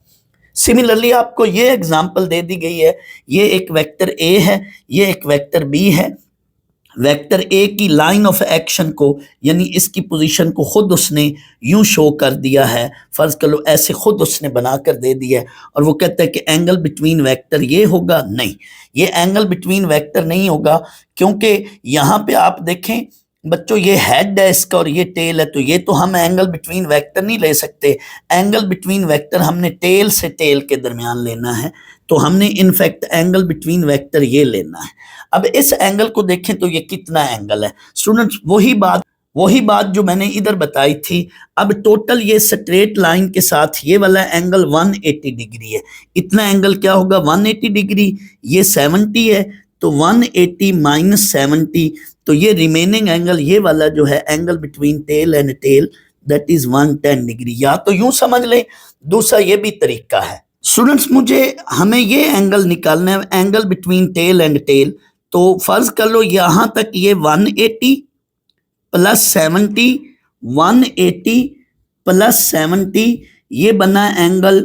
सिमिलरली आपको ये एग्जांपल दे दी गई है, ये एक वेक्टर ए है, ये एक वेक्टर बी है। वेक्टर ए की लाइन ऑफ एक्शन को यानी इसकी पोजीशन को खुद उसने यूं शो कर दिया है, फर्ज कर लो ऐसे खुद उसने बनाकर दे दिया है और वो कहता है कि एंगल बिटवीन वेक्टर ये होगा। नहीं, ये एंगल बिटवीन वेक्टर नहीं होगा क्योंकि यहाँ पे आप देखें बच्चों ये हेड है इसका और ये टेल है, तो ये तो हम एंगल बिटवीन वेक्टर नहीं ले सकते। एंगल बिटवीन वेक्टर हमने टेल से टेल के दरमियान लेना है, तो हमने इनफैक्ट एंगल बिटवीन वेक्टर ये लेना है। अब इस एंगल को देखें तो ये कितना एंगल है स्टूडेंट्स, वही बात जो मैंने इधर बताई थी। अब टोटल ये स्ट्रेट लाइन के साथ ये वाला एंगल 180 डिग्री है। इतना एंगल क्या होगा 180 डिग्री, ये 70 है, तो 180 माइनस 70, तो ये रिमेनिंग एंगल ये वाला जो है angle between tail and tail, that is 110 degree. या तो यूं समझ लें, दूसरा ये भी तरीका है स्टूडेंट्स, हमें ये एंगल निकालना है, angle between tail and tail. तो फर्ज कर लो यहां तक ये 180 प्लस 70, 180 प्लस 70, ये बना एंगल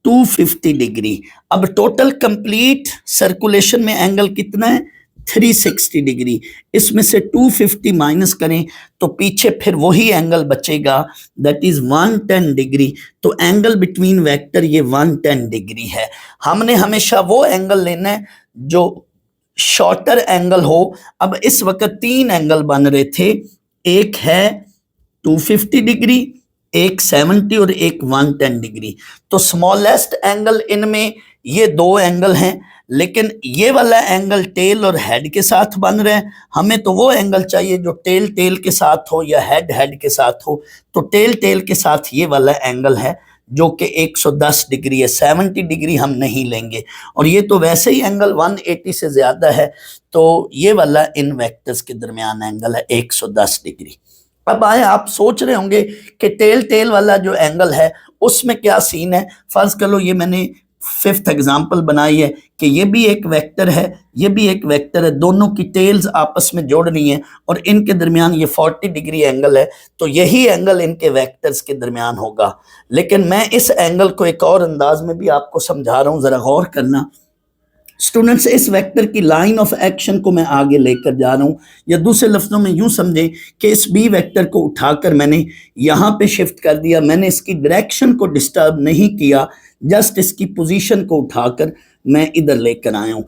250 डिग्री। अब टोटल कंप्लीट सर्कुलेशन में एंगल कितना है 360 डिग्री। इसमें से 250 माइनस करें तो पीछे फिर वही एंगल बचेगा, दैट इज 110 डिग्री। तो एंगल बिटवीन वेक्टर ये 110 डिग्री है। हमने हमेशा वो एंगल लेना है जो शॉर्टर एंगल हो। अब इस वक्त 3 एंगल बन रहे थे, एक है 250 डिग्री, एक 70 और एक 110 डिग्री। तो स्मॉलेस्ट एंगल इनमें ये 2 एंगल हैं, लेकिन ये वाला एंगल टेल और हेड के साथ बन रहा है। हमें तो वो एंगल चाहिए जो टेल टेल के साथ हो या हेड हेड के साथ हो। तो टेल टेल के साथ ये वाला एंगल है जो कि 110 डिग्री है, 70 डिग्री हम नहीं लेंगे। और ये तो वैसे ही एंगल 180 से ज्यादा है, तो ये वाला इन वेक्टर्स के दरमियान एंगल है 110 डिग्री। अब आए, आप सोच रहे होंगे कि टेल टेल वाला जो एंगल है उसमें क्या सीन है। फर्ज कर लो ये मैंने 5th एग्जाम्पल बनाई है कि ये भी एक वेक्टर है, ये भी एक वेक्टर है, दोनों की टेल्स आपस में जोड़ रही हैं और इनके दरमियान ये 40 डिग्री एंगल है। तो यही एंगल इनके वेक्टर्स के दरमियान होगा। लेकिन मैं इस एंगल को एक और अंदाज में भी आपको समझा रहा हूं, जरा गौर करना स्टूडेंट्स। इस वेक्टर की लाइन ऑफ एक्शन को मैं आगे लेकर जा रहा हूं, या दूसरे लफ्जों में यूं समझें कि इस बी वेक्टर को उठाकर मैंने यहां पे शिफ्ट कर दिया। मैंने इसकी डायरेक्शन को डिस्टर्ब नहीं किया, जस्ट इसकी पोजीशन को उठाकर मैं इधर लेकर आया हूं।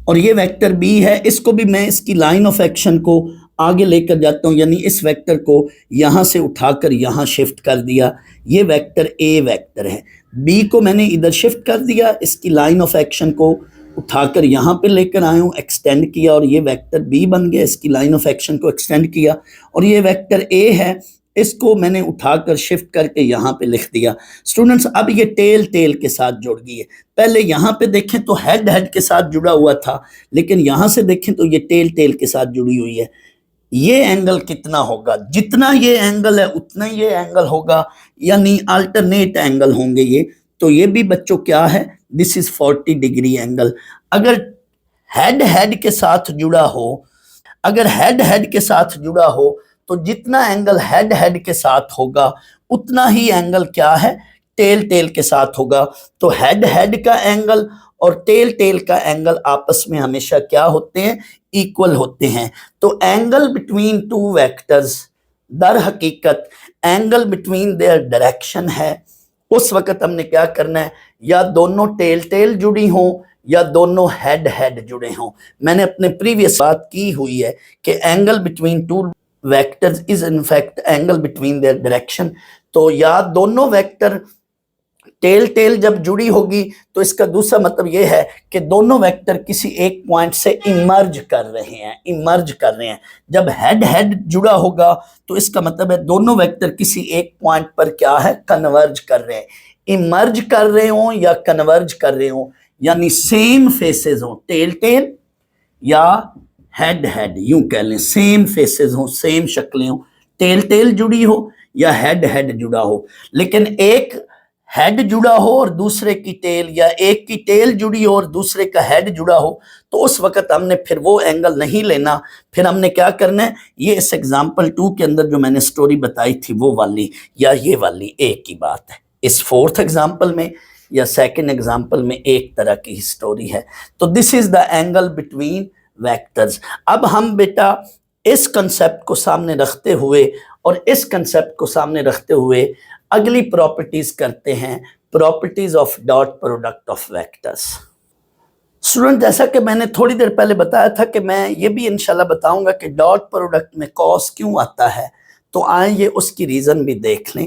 और ये वेक्टर बी है, इसको भी मैं इसकी लाइन ऑफ एक्शन को आगे लेकर जाता हूं, यानी इस वेक्टर को यहां से उठाकर यहां शिफ्ट कर दिया। ये वेक्टर ए वेक्टर है, बी को मैंने इधर शिफ्ट कर दिया, इसकी लाइन ऑफ एक्शन को उठाकर यहाँ पे लेकर आया हूँ, एक्सटेंड किया और ये वेक्टर बी बन गया, इसकी लाइन ऑफ एक्शन को एक्सटेंड किया। और ये वेक्टर ए है, इसको मैंने उठाकर शिफ्ट करके यहाँ पे लिख दिया। स्टूडेंट्स अब ये टेल टेल के साथ जुड़ गई है। पहले यहाँ पे देखें तो हेड हेड के साथ जुड़ा हुआ था, लेकिन यहाँ से देखें तो ये टेल टेल के साथ जुड़ी हुई है। ये एंगल कितना होगा, जितना ये एंगल है उतना ये एंगल होगा, यानी अल्टरनेट एंगल होंगे ये। तो ये भी बच्चों क्या है, दिस इज 40 डिग्री एंगल। अगर हेड हेड के साथ जुड़ा हो, अगर हेड हेड के साथ जुड़ा हो तो जितना एंगल हेड हेड के साथ होगा उतना ही एंगल क्या है, टेल टेल के साथ होगा। तो हेड हेड का एंगल और टेल टेल का एंगल आपस में हमेशा क्या होते हैं, इक्वल होते हैं। तो एंगल बिटवीन टू वेक्टर्स दर हकीकत एंगल बिटवीन देयर डायरेक्शन है। उस वक्त हमने क्या करना है, या दोनों टेल टेल जुड़ी हों या दोनों हेड हेड जुड़े हों। मैंने अपने प्रीवियस बात की हुई है कि angle between two vectors is in fact angle between their direction. तो या दोनों वेक्टर टेल टेल जब जुड़ी होगी तो इसका दूसरा मतलब यह है कि दोनों वेक्टर किसी एक पॉइंट से इमर्ज कर रहे हैं। जब हेड हेड जुड़ा होगा तो इसका मतलब है दोनों वेक्टर किसी एक पॉइंट पर क्या है, कन्वर्ज कर रहे हैं। इमर्ज कर रहे हो या कन्वर्ज कर रहे हो, यानी सेम फेसेस हो, टेल टेल या हेड हेड, यूं कह लें सेम फेसेस हो, सेम शक्लें हो, टेल टेल जुड़ी हो या हेड हेड जुड़ा हो। लेकिन एक हेड जुड़ा हो और दूसरे की टेल, या एक की टेल जुड़ी हो और दूसरे का हेड जुड़ा हो, तो उस वक्त हमने फिर वो एंगल नहीं लेना। फिर हमने क्या करना है, ये इस एग्जाम्पल 2 के अंदर जो मैंने स्टोरी बताई थी वो वाली या ये वाली एक ही बात है। इस 4th एग्जाम्पल में या 2nd एग्जाम्पल में एक तरह की स्टोरी है। तो this is the angle between vectors. अब हम बेटा इस कंसेप्ट को सामने रखते हुए और इस कंसेप्ट को सामने रखते हुए अगली प्रॉपर्टीज करते हैं, properties of dot product of vectors. Student, जैसा कि मैंने थोड़ी देर पहले बताया था कि मैं ये भी इंशाल्लाह बताऊंगा कि डॉट प्रोडक्ट में कॉस क्यों आता है, तो आए ये उसकी रीजन भी देख लें।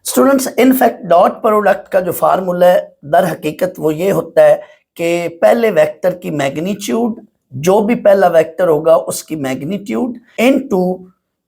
स्टूडेंट्स, इनफैक्ट डॉट प्रोडक्ट का जो फार्मूला है दर हकीकत वो ये होता है कि पहले वेक्टर की मैग्नीट्यूड, जो भी पहला वेक्टर होगा उसकी मैग्नीट्यूड इनटू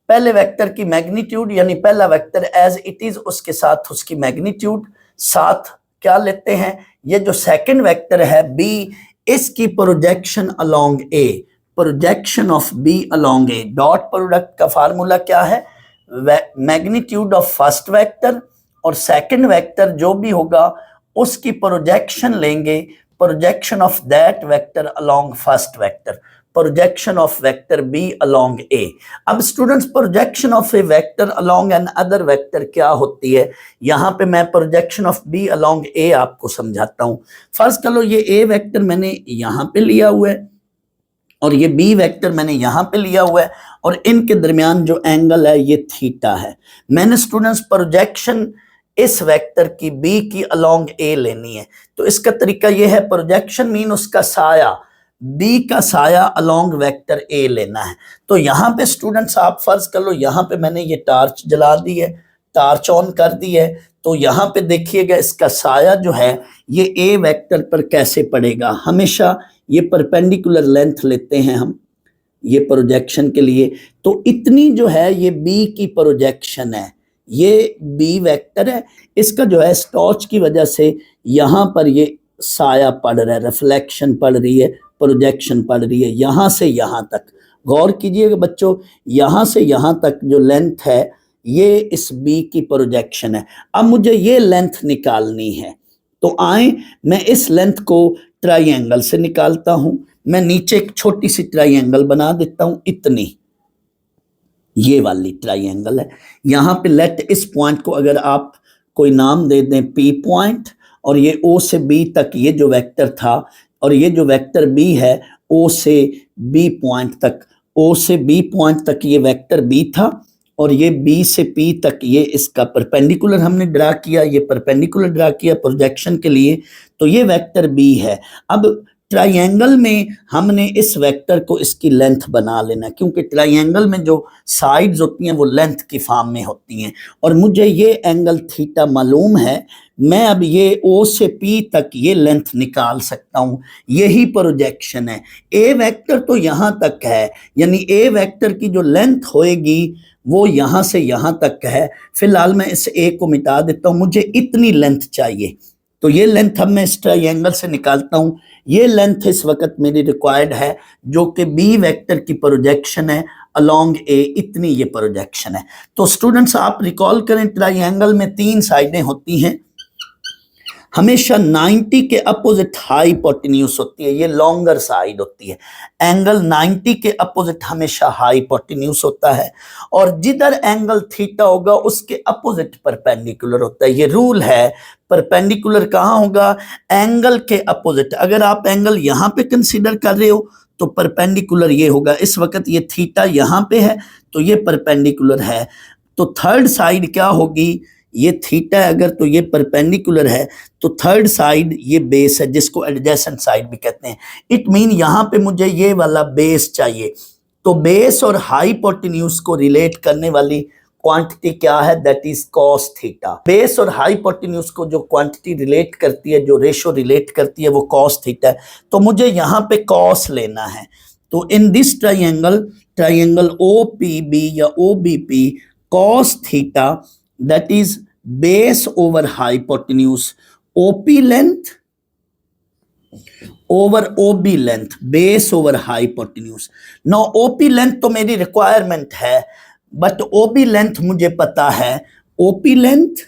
पहले वेक्टर की मैग्नीट्यूड, यानी पहला वेक्टर एज इट इज उसके साथ उसकी मैग्नीट्यूड, साथ क्या लेते हैं, ये जो सेकंड वेक्टर है बी, इसकी projection along A, projection of B along A. Dot product का फार्मूला क्या है, मैग्नीट्यूड ऑफ फर्स्ट वेक्टर और सेकंड वेक्टर जो भी होगा उसकी प्रोजेक्शन लेंगे, projection of that vector along first vector, projection of vector B along A. अब students, projection of A vector along another vector क्या होती है, यहां पे मैं प्रोजेक्शन ऑफ बी अलोंग ए आपको समझाता हूं। फर्ज कर लो ये ए वेक्टर मैंने यहां पे लिया हुआ है और ये बी वेक्टर मैंने यहां पे लिया हुआ है और इनके दरमियान जो एंगल है ये थीटा है। मैंने स्टूडेंट्स प्रोजेक्शन इस वेक्टर की बी की अलोंग ए लेनी है, तो इसका तरीका ये है, प्रोजेक्शन मीन उसका साया, बी का साया अलोंग वेक्टर ए लेना है। तो यहां पे स्टूडेंट्स आप फर्ज कर लो यहां पे मैंने ये टार्च जला दी है, टार्च ऑन कर दी है, तो यहां पे देखिएगा इसका साया जो है ये ए वेक्टर पर कैसे पड़ेगा। हमेशा ये परपेंडिकुलर लेंथ लेते हैं हम ये प्रोजेक्शन के लिए, तो इतनी जो है ये बी की प्रोजेक्शन है, ये बी वेक्टर है, इसका जो है टॉर्च की वजह से यहां पर ये साया पड़ रहा है, रिफ्लेक्शन पड़ रही है, प्रोजेक्शन पड़ रही है यहां से यहां तक। गौर कीजिएगा बच्चों, यहां से यहां तक जो लेंथ है ये इस बी की प्रोजेक्शन है। अब मुझे ये लेंथ निकालनी है, तो आए मैं इस लेंथ को ट्राइंगल से निकालता हूं। मैं नीचे एक छोटी सी ट्राइंगल बना देता हूं, इतनी ये वाली ट्राइंगल है। यहां पे लेट इस पॉइंट को अगर आप कोई नाम दे दें पी पॉइंट, और ये ओ से बी तक ये जो वेक्टर था, और ये जो वेक्टर बी है ओ से बी पॉइंट तक, ओ से बी पॉइंट तक ये वेक्टर बी था, और ये बी से पी तक ये इसका परपेंडिकुलर हमने ड्रा किया, ये परपेंडिकुलर ड्रा किया प्रोजेक्शन के लिए, तो ये वेक्टर बी है। अब ट्राइंगल में हमने इस वेक्टर को इसकी लेंथ बना लेना, क्योंकि ट्राइंगल में जो साइड्स होती हैं वो लेंथ की फॉर्म में होती हैं, और मुझे ये एंगल थीटा मालूम है। मैं अब ये ओ से पी तक ये लेंथ निकाल सकता हूं, यही प्रोजेक्शन है। ए वेक्टर तो यहां तक है, यानी ए वेक्टर की जो लेंथ होएगी वो यहां से यहां तक है। फिलहाल मैं इस ए को मिटा देता हूं, मुझे इतनी लेंथ चाहिए, तो ये लेंथ अब मैं इस ट्राइंगल से निकालता हूं। ये लेंथ इस वक्त मेरी रिक्वायर्ड है, जो कि बी वेक्टर की प्रोजेक्शन है अलोंग ए, इतनी ये प्रोजेक्शन है। तो स्टूडेंट्स आप रिकॉल करें, ट्राइंगल में 3 साइडें होती हैं, हमेशा 90 के अपोजिट हाइपोटेन्यूज होती है, ये लॉन्गर साइड होती है। एंगल 90 के अपोजिट हमेशा हाइपोटेन्यूज होता है, और जिधर एंगल थीटा होगा उसके अपोजिट परपेंडिकुलर होता है। ये रूल है, परपेंडिकुलर कहाँ होगा, एंगल के अपोजिट। अगर आप एंगल यहाँ पे कंसीडर कर रहे हो तो परपेंडिकुलर ये होगा। इस वक्त ये थीटा यहाँ पे है तो ये परपेंडिकुलर है, तो थर्ड साइड क्या होगी, ये थीटा है अगर तो ये परपेंडिकुलर है, तो थर्ड साइड ये बेस है जिसको एडजेसेंट साइड भी कहते हैं। इट मीन यहाँ पे मुझे ये वाला बेस चाहिए, तो बेस और हाइपोटेन्यूज को रिलेट करने वाली क्वांटिटी क्या है, that is cos theta. Base और हाइपोटेन्यूज को जो क्वांटिटी रिलेट करती है, जो रेशो रिलेट करती है, वो कॉस थीटा है। तो मुझे यहाँ पे कॉस लेना है, तो in this triangle O P B या O B P, cos theta that is base over hypotenuse, OP length over OB length, base over hypotenuse। now OP length तो मेरी रिक्वायरमेंट है, बट OB length मुझे पता है। OP length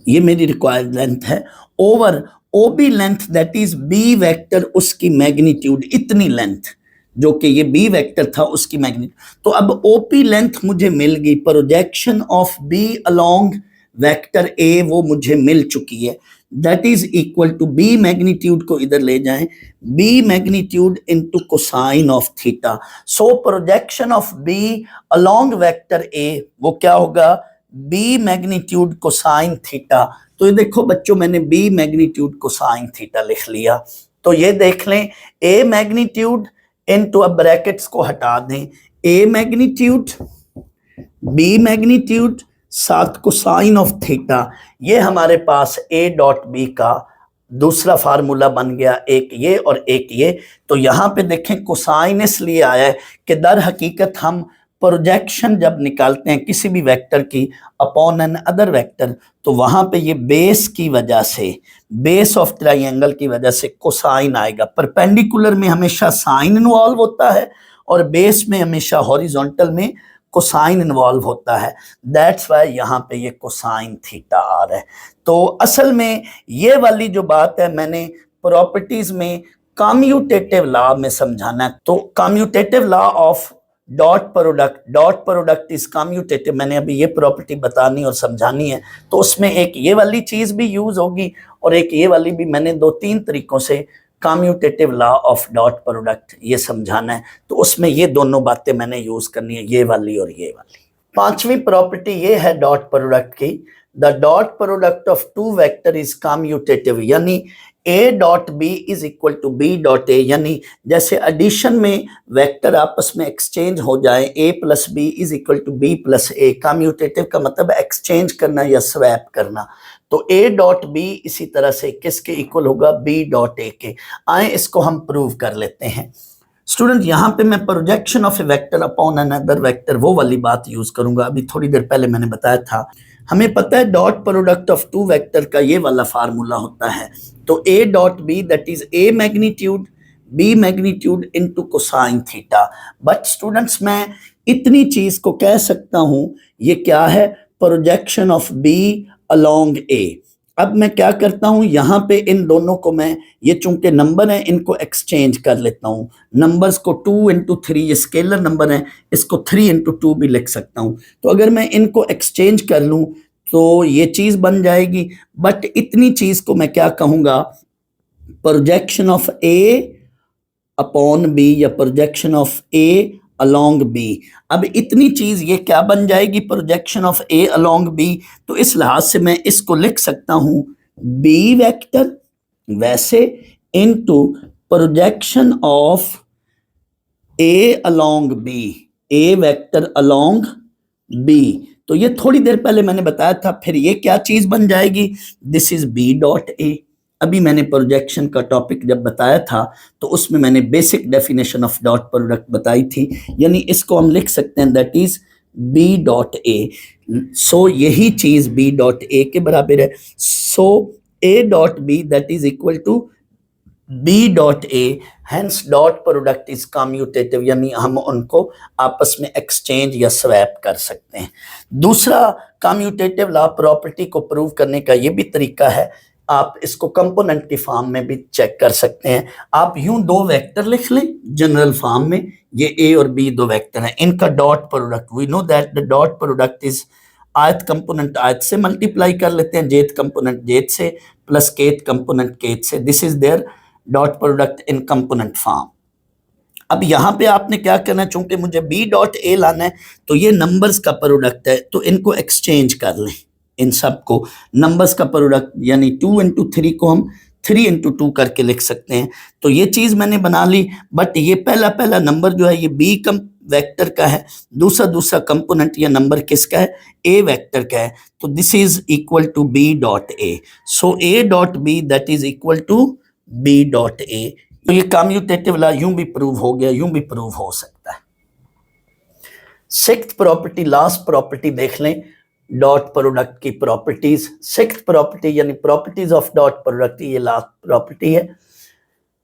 ये मेरी required length है, over OB length that is B vector, उसकी मैग्नीट्यूड, इतनी लेंथ जो कि ये बी वेक्टर था उसकी मैग्नीट्यूड। तो अब ओपी लेंथ मुझे मिल गई, projection of B along vector A वो मुझे मिल चुकी है, that is equal to B magnitude को इधर ले जाएं, B magnitude into cosine of theta. So projection of B along vector A वो क्या होगा, बी मैग्नीट्यूड कोसाइन थीटा। तो ये देखो बच्चों, मैंने बी मैग्नीट्यूड कोसाइन थीटा लिख लिया। तो ये देख लें, ए मैग्नीट्यूड इनटू, अब ब्रैकेट्स को हटा दें, ए मैग्नीट्यूड बी मैग्नीट्यूड साथ कोसाइन ऑफ थीटा, ये हमारे पास ए डॉट बी का दूसरा फार्मूला बन गया, एक ये और एक ये। तो यहाँ पे देखें कोसाइन इसलिए आया है कि दर हकीकत हम प्रोजेक्शन जब निकालते हैं किसी भी वेक्टर की अपॉन एन अदर वेक्टर, तो वहां पे ये बेस की वजह से, बेस ऑफ ट्राइंगल की वजह से कोसाइन आएगा। परपेंडिकुलर में हमेशा साइन इन्वॉल्व होता है और बेस में हमेशा हॉरिजॉन्टल में कोसाइन इन्वॉल्व होता है। दैट्स वाई यहाँ पे ये कोसाइन थीटा आ रहा है। तो असल में ये वाली जो बात है मैंने प्रॉपर्टीज में कम्यूटेटिव लॉ में समझाना है। तो commutative law of dot product is commutative, मैंने अभी ये प्रॉपर्टी बतानी और समझानी है। तो उसमें एक ये वाली चीज भी यूज होगी और एक ये वाली भी, मैंने 2-3 तरीकों से commutative law of dot product ये समझाना है। तो उसमें ये दोनों बातें मैंने यूज करनी है, ये वाली और ये वाली। पांचवी प्रॉपर्टी ये है डॉट प्रोडक्ट की, the dot product of two vector is commutative, यानी A dot B is equal to B dot A, यानी जैसे एडिशन में वेक्टर आपस में एक्सचेंज हो जाए, A plus B is equal to B plus A. Commutative का मतलब एक्सचेंज करना या स्वैप करना। तो ए डॉट बी इसी तरह से किसके इक्वल होगा, बी डॉट ए के। आए इसको हम प्रूव कर लेते हैं। स्टूडेंट यहाँ पे मैं projection of A vector upon another vector वो वाली बात यूज करूंगा। अभी थोड़ी देर पहले मैंने बताया था, हमें पता है dot product of two vector का ये वाला फार्मूला होता है। तो A dot B that is A magnitude B magnitude into cosine theta. But students मैं इतनी चीज को कह सकता हूं, ये क्या है, projection of B along A. अब मैं क्या करता हूं, यहां पे इन दोनों को मैं, ये चूंकि नंबर है इनको एक्सचेंज कर लेता हूं। नंबर्स को 2 into 3, ये स्केलर नंबर है, इसको 3 into 2 भी लिख सकता हूं। तो अगर मैं इनको एक्सचेंज कर लूं तो ये चीज बन जाएगी। बट इतनी चीज को मैं क्या कहूंगा, projection of A upon B या projection of A along B. अब इतनी चीज ये क्या बन जाएगी, projection of A along B. तो इस लिहाज से मैं इसको लिख सकता हूं बी वेक्टर वैसे into projection of A along B, A vector along B. तो ये थोड़ी देर पहले मैंने बताया था। फिर ये क्या चीज बन जाएगी, this is B dot A. अभी मैंने प्रोजेक्शन का टॉपिक जब बताया था तो उसमें मैंने basic definition of dot product बताई थी, यानी इसको हम लिख सकते हैं that is B dot A. So यही चीज बी डॉट ए के बराबर है। So A dot B that is equal to B dot A, hence dot product is commutative, यानी हम उनको आपस में एक्सचेंज या स्वैप कर सकते हैं। दूसरा कम्यूटेटिव लॉ प्रॉपर्टी को प्रूव करने का ये भी तरीका है, आप इसको कंपोनेंट की फॉर्म में भी चेक कर सकते हैं। आप यूं दो वेक्टर लिख लें जनरल फॉर्म में, ये ए और बी दो वेक्टर हैं, इनका dot product, we know that the dot product is ith component ith से मल्टीप्लाई कर लेते हैं, जेथ कंपोनेंट जेथ से प्लस केथ कंपोनेंट केथ से। This is their dot product in component form. अब यहाँ पे आपने क्या करना है, चूंकि मुझे बी डॉट ए लाना है तो ये नंबर्स का प्रोडक्ट है, तो इनको एक्सचेंज कर लें, इन सब को नंबर्स का प्रोडक्ट, यानी 2 into 3 को हम 3 into 2 करके लिख सकते हैं। तो ये चीज मैंने बना ली। बट ये पहला नंबर जो है ये बी वेक्टर का है, दूसरा कंपोनेंट या नंबर किसका है, ए वेक्टर का है। तो this is equal to B dot A. So A dot B that is equal to B dot A. तो ये कम्यूटेटिव लॉ यूं भी प्रूव हो गया, यूं भी प्रूव हो सकता है। सिक्स्थ प्रॉपर्टी, लास्ट प्रॉपर्टी देख लें डॉट प्रोडक्ट की प्रॉपर्टीज। सिक्स्थ प्रॉपर्टी यानी प्रॉपर्टीज ऑफ डॉट प्रोडक्ट, ये लास्ट प्रॉपर्टी है,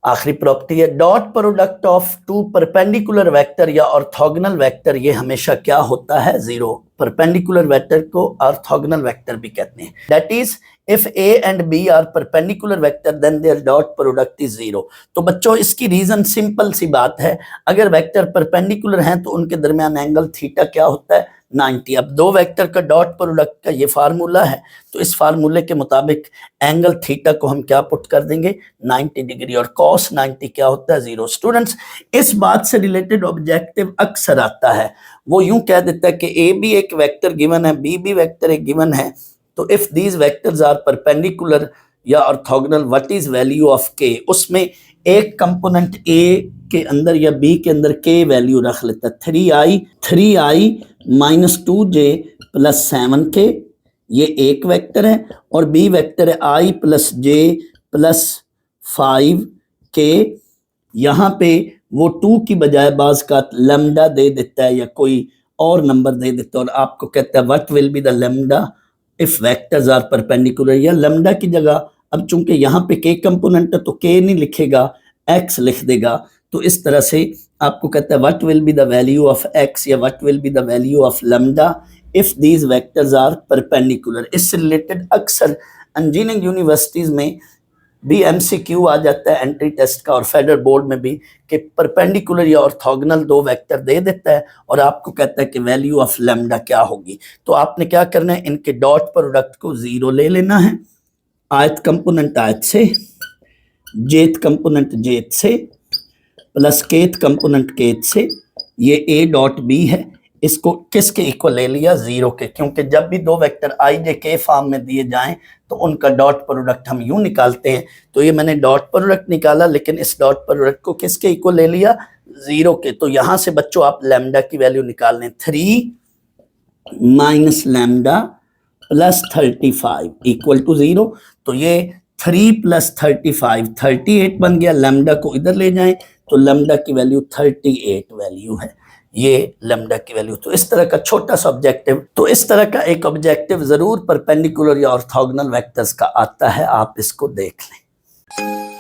आखिरी प्रॉपर्टी है। Dot product of two perpendicular vector या ऑर्थोगोनल वेक्टर, ये हमेशा क्या होता है, जीरो। परपेंडिकुलर वेक्टर को ऑर्थोगोनल वेक्टर भी कहते हैं। That is if A and B are perpendicular vector then their dot product is zero. तो बच्चों इसकी रीजन सिंपल सी बात है, अगर वेक्टर परपेंडिकुलर हैं तो उनके दरमियान एंगल थीटा क्या होता है, 90। अब दो वेक्टर का डॉट प्रोडक्ट का ये फार्मूला है, तो इस फार्मूले के मुताबिक एंगल थीटा को हम क्या पुट कर देंगे 90 डिग्री, और cos 90 क्या होता है 0। स्टूडेंट्स, इस बात से रिलेटेड ऑब्जेक्टिव अक्सर आता है, वो यूं कह देता है कि ए भी एक वेक्टर गिवन है, बी भी वेक्टर एक गिवन है, तो if these vectors are perpendicular या orthogonal what is value of K. उसमें एक कंपोनेंट ए के अंदर या बी के अंदर के वैल्यू रख लेता है 3i minus 2j plus 7k, ये एक वेक्टर है, और बी वेक्टर है i plus j plus 5k। यहाँ पे वो 2 की बजाय बाज का लैम्डा दे देता है या कोई और नंबर दे देता है, और आपको कहता है what will be the lambda if vectors are perpendicular, या लैम्डा की जगह अब चूंकि यहाँ पे के कंपोनेंट है तो के नहीं लिखेगा, एक्स लिख देगा। तो इस तरह से आपको कहता है what will be the value of X या what will be the value of lambda if these vectors are perpendicular. इससे रिलेटेड अक्सर इंजीनियरिंग यूनिवर्सिटीज में भी एमसीक्यू आ जाता है एंट्री टेस्ट का, और फेडरल बोर्ड में भी, कि परपेंडिकुलर या ऑर्थोगोनल दो वेक्टर दे देता है और आपको कहता है कि वैल्यू ऑफ लैम्डा क्या होगी। तो आपने क्या करना है, इनके डॉट प्रोडक्ट को 0 ले लेना है, आयत कंपोनेंट आयत से, जेथ कंपोनेंट जेथ से, प्लस केथ कंपोनेंट केथ से। ये ए डॉट बी है, इसको किसके इक्वल ले लिया 0 के, क्योंकि जब भी दो वेक्टर आई जे के फॉर्म में दिए जाएं तो उनका डॉट प्रोडक्ट हम यूं निकालते हैं। तो ये मैंने डॉट प्रोडक्ट निकाला, लेकिन इस डॉट प्रोडक्ट को किसके इक्वल ले लिया 0 के। तो यहां से बच्चों आप लैम्डा की वैल्यू निकाल लें, 3 minus lambda plus 35 equal to 0। तो ये 3 प्लस 35 38 बन गया। लैम्डा को इधर ले जाएं तो लैम्डा की वैल्यू 38 वैल्यू है, ये लैम्डा की वैल्यू। तो इस तरह का छोटा सा ऑब्जेक्टिव, तो इस तरह का एक ऑब्जेक्टिव जरूर परपेंडिकुलर या ऑर्थोगोनल वेक्टर्स का आता है, आप इसको देख लें।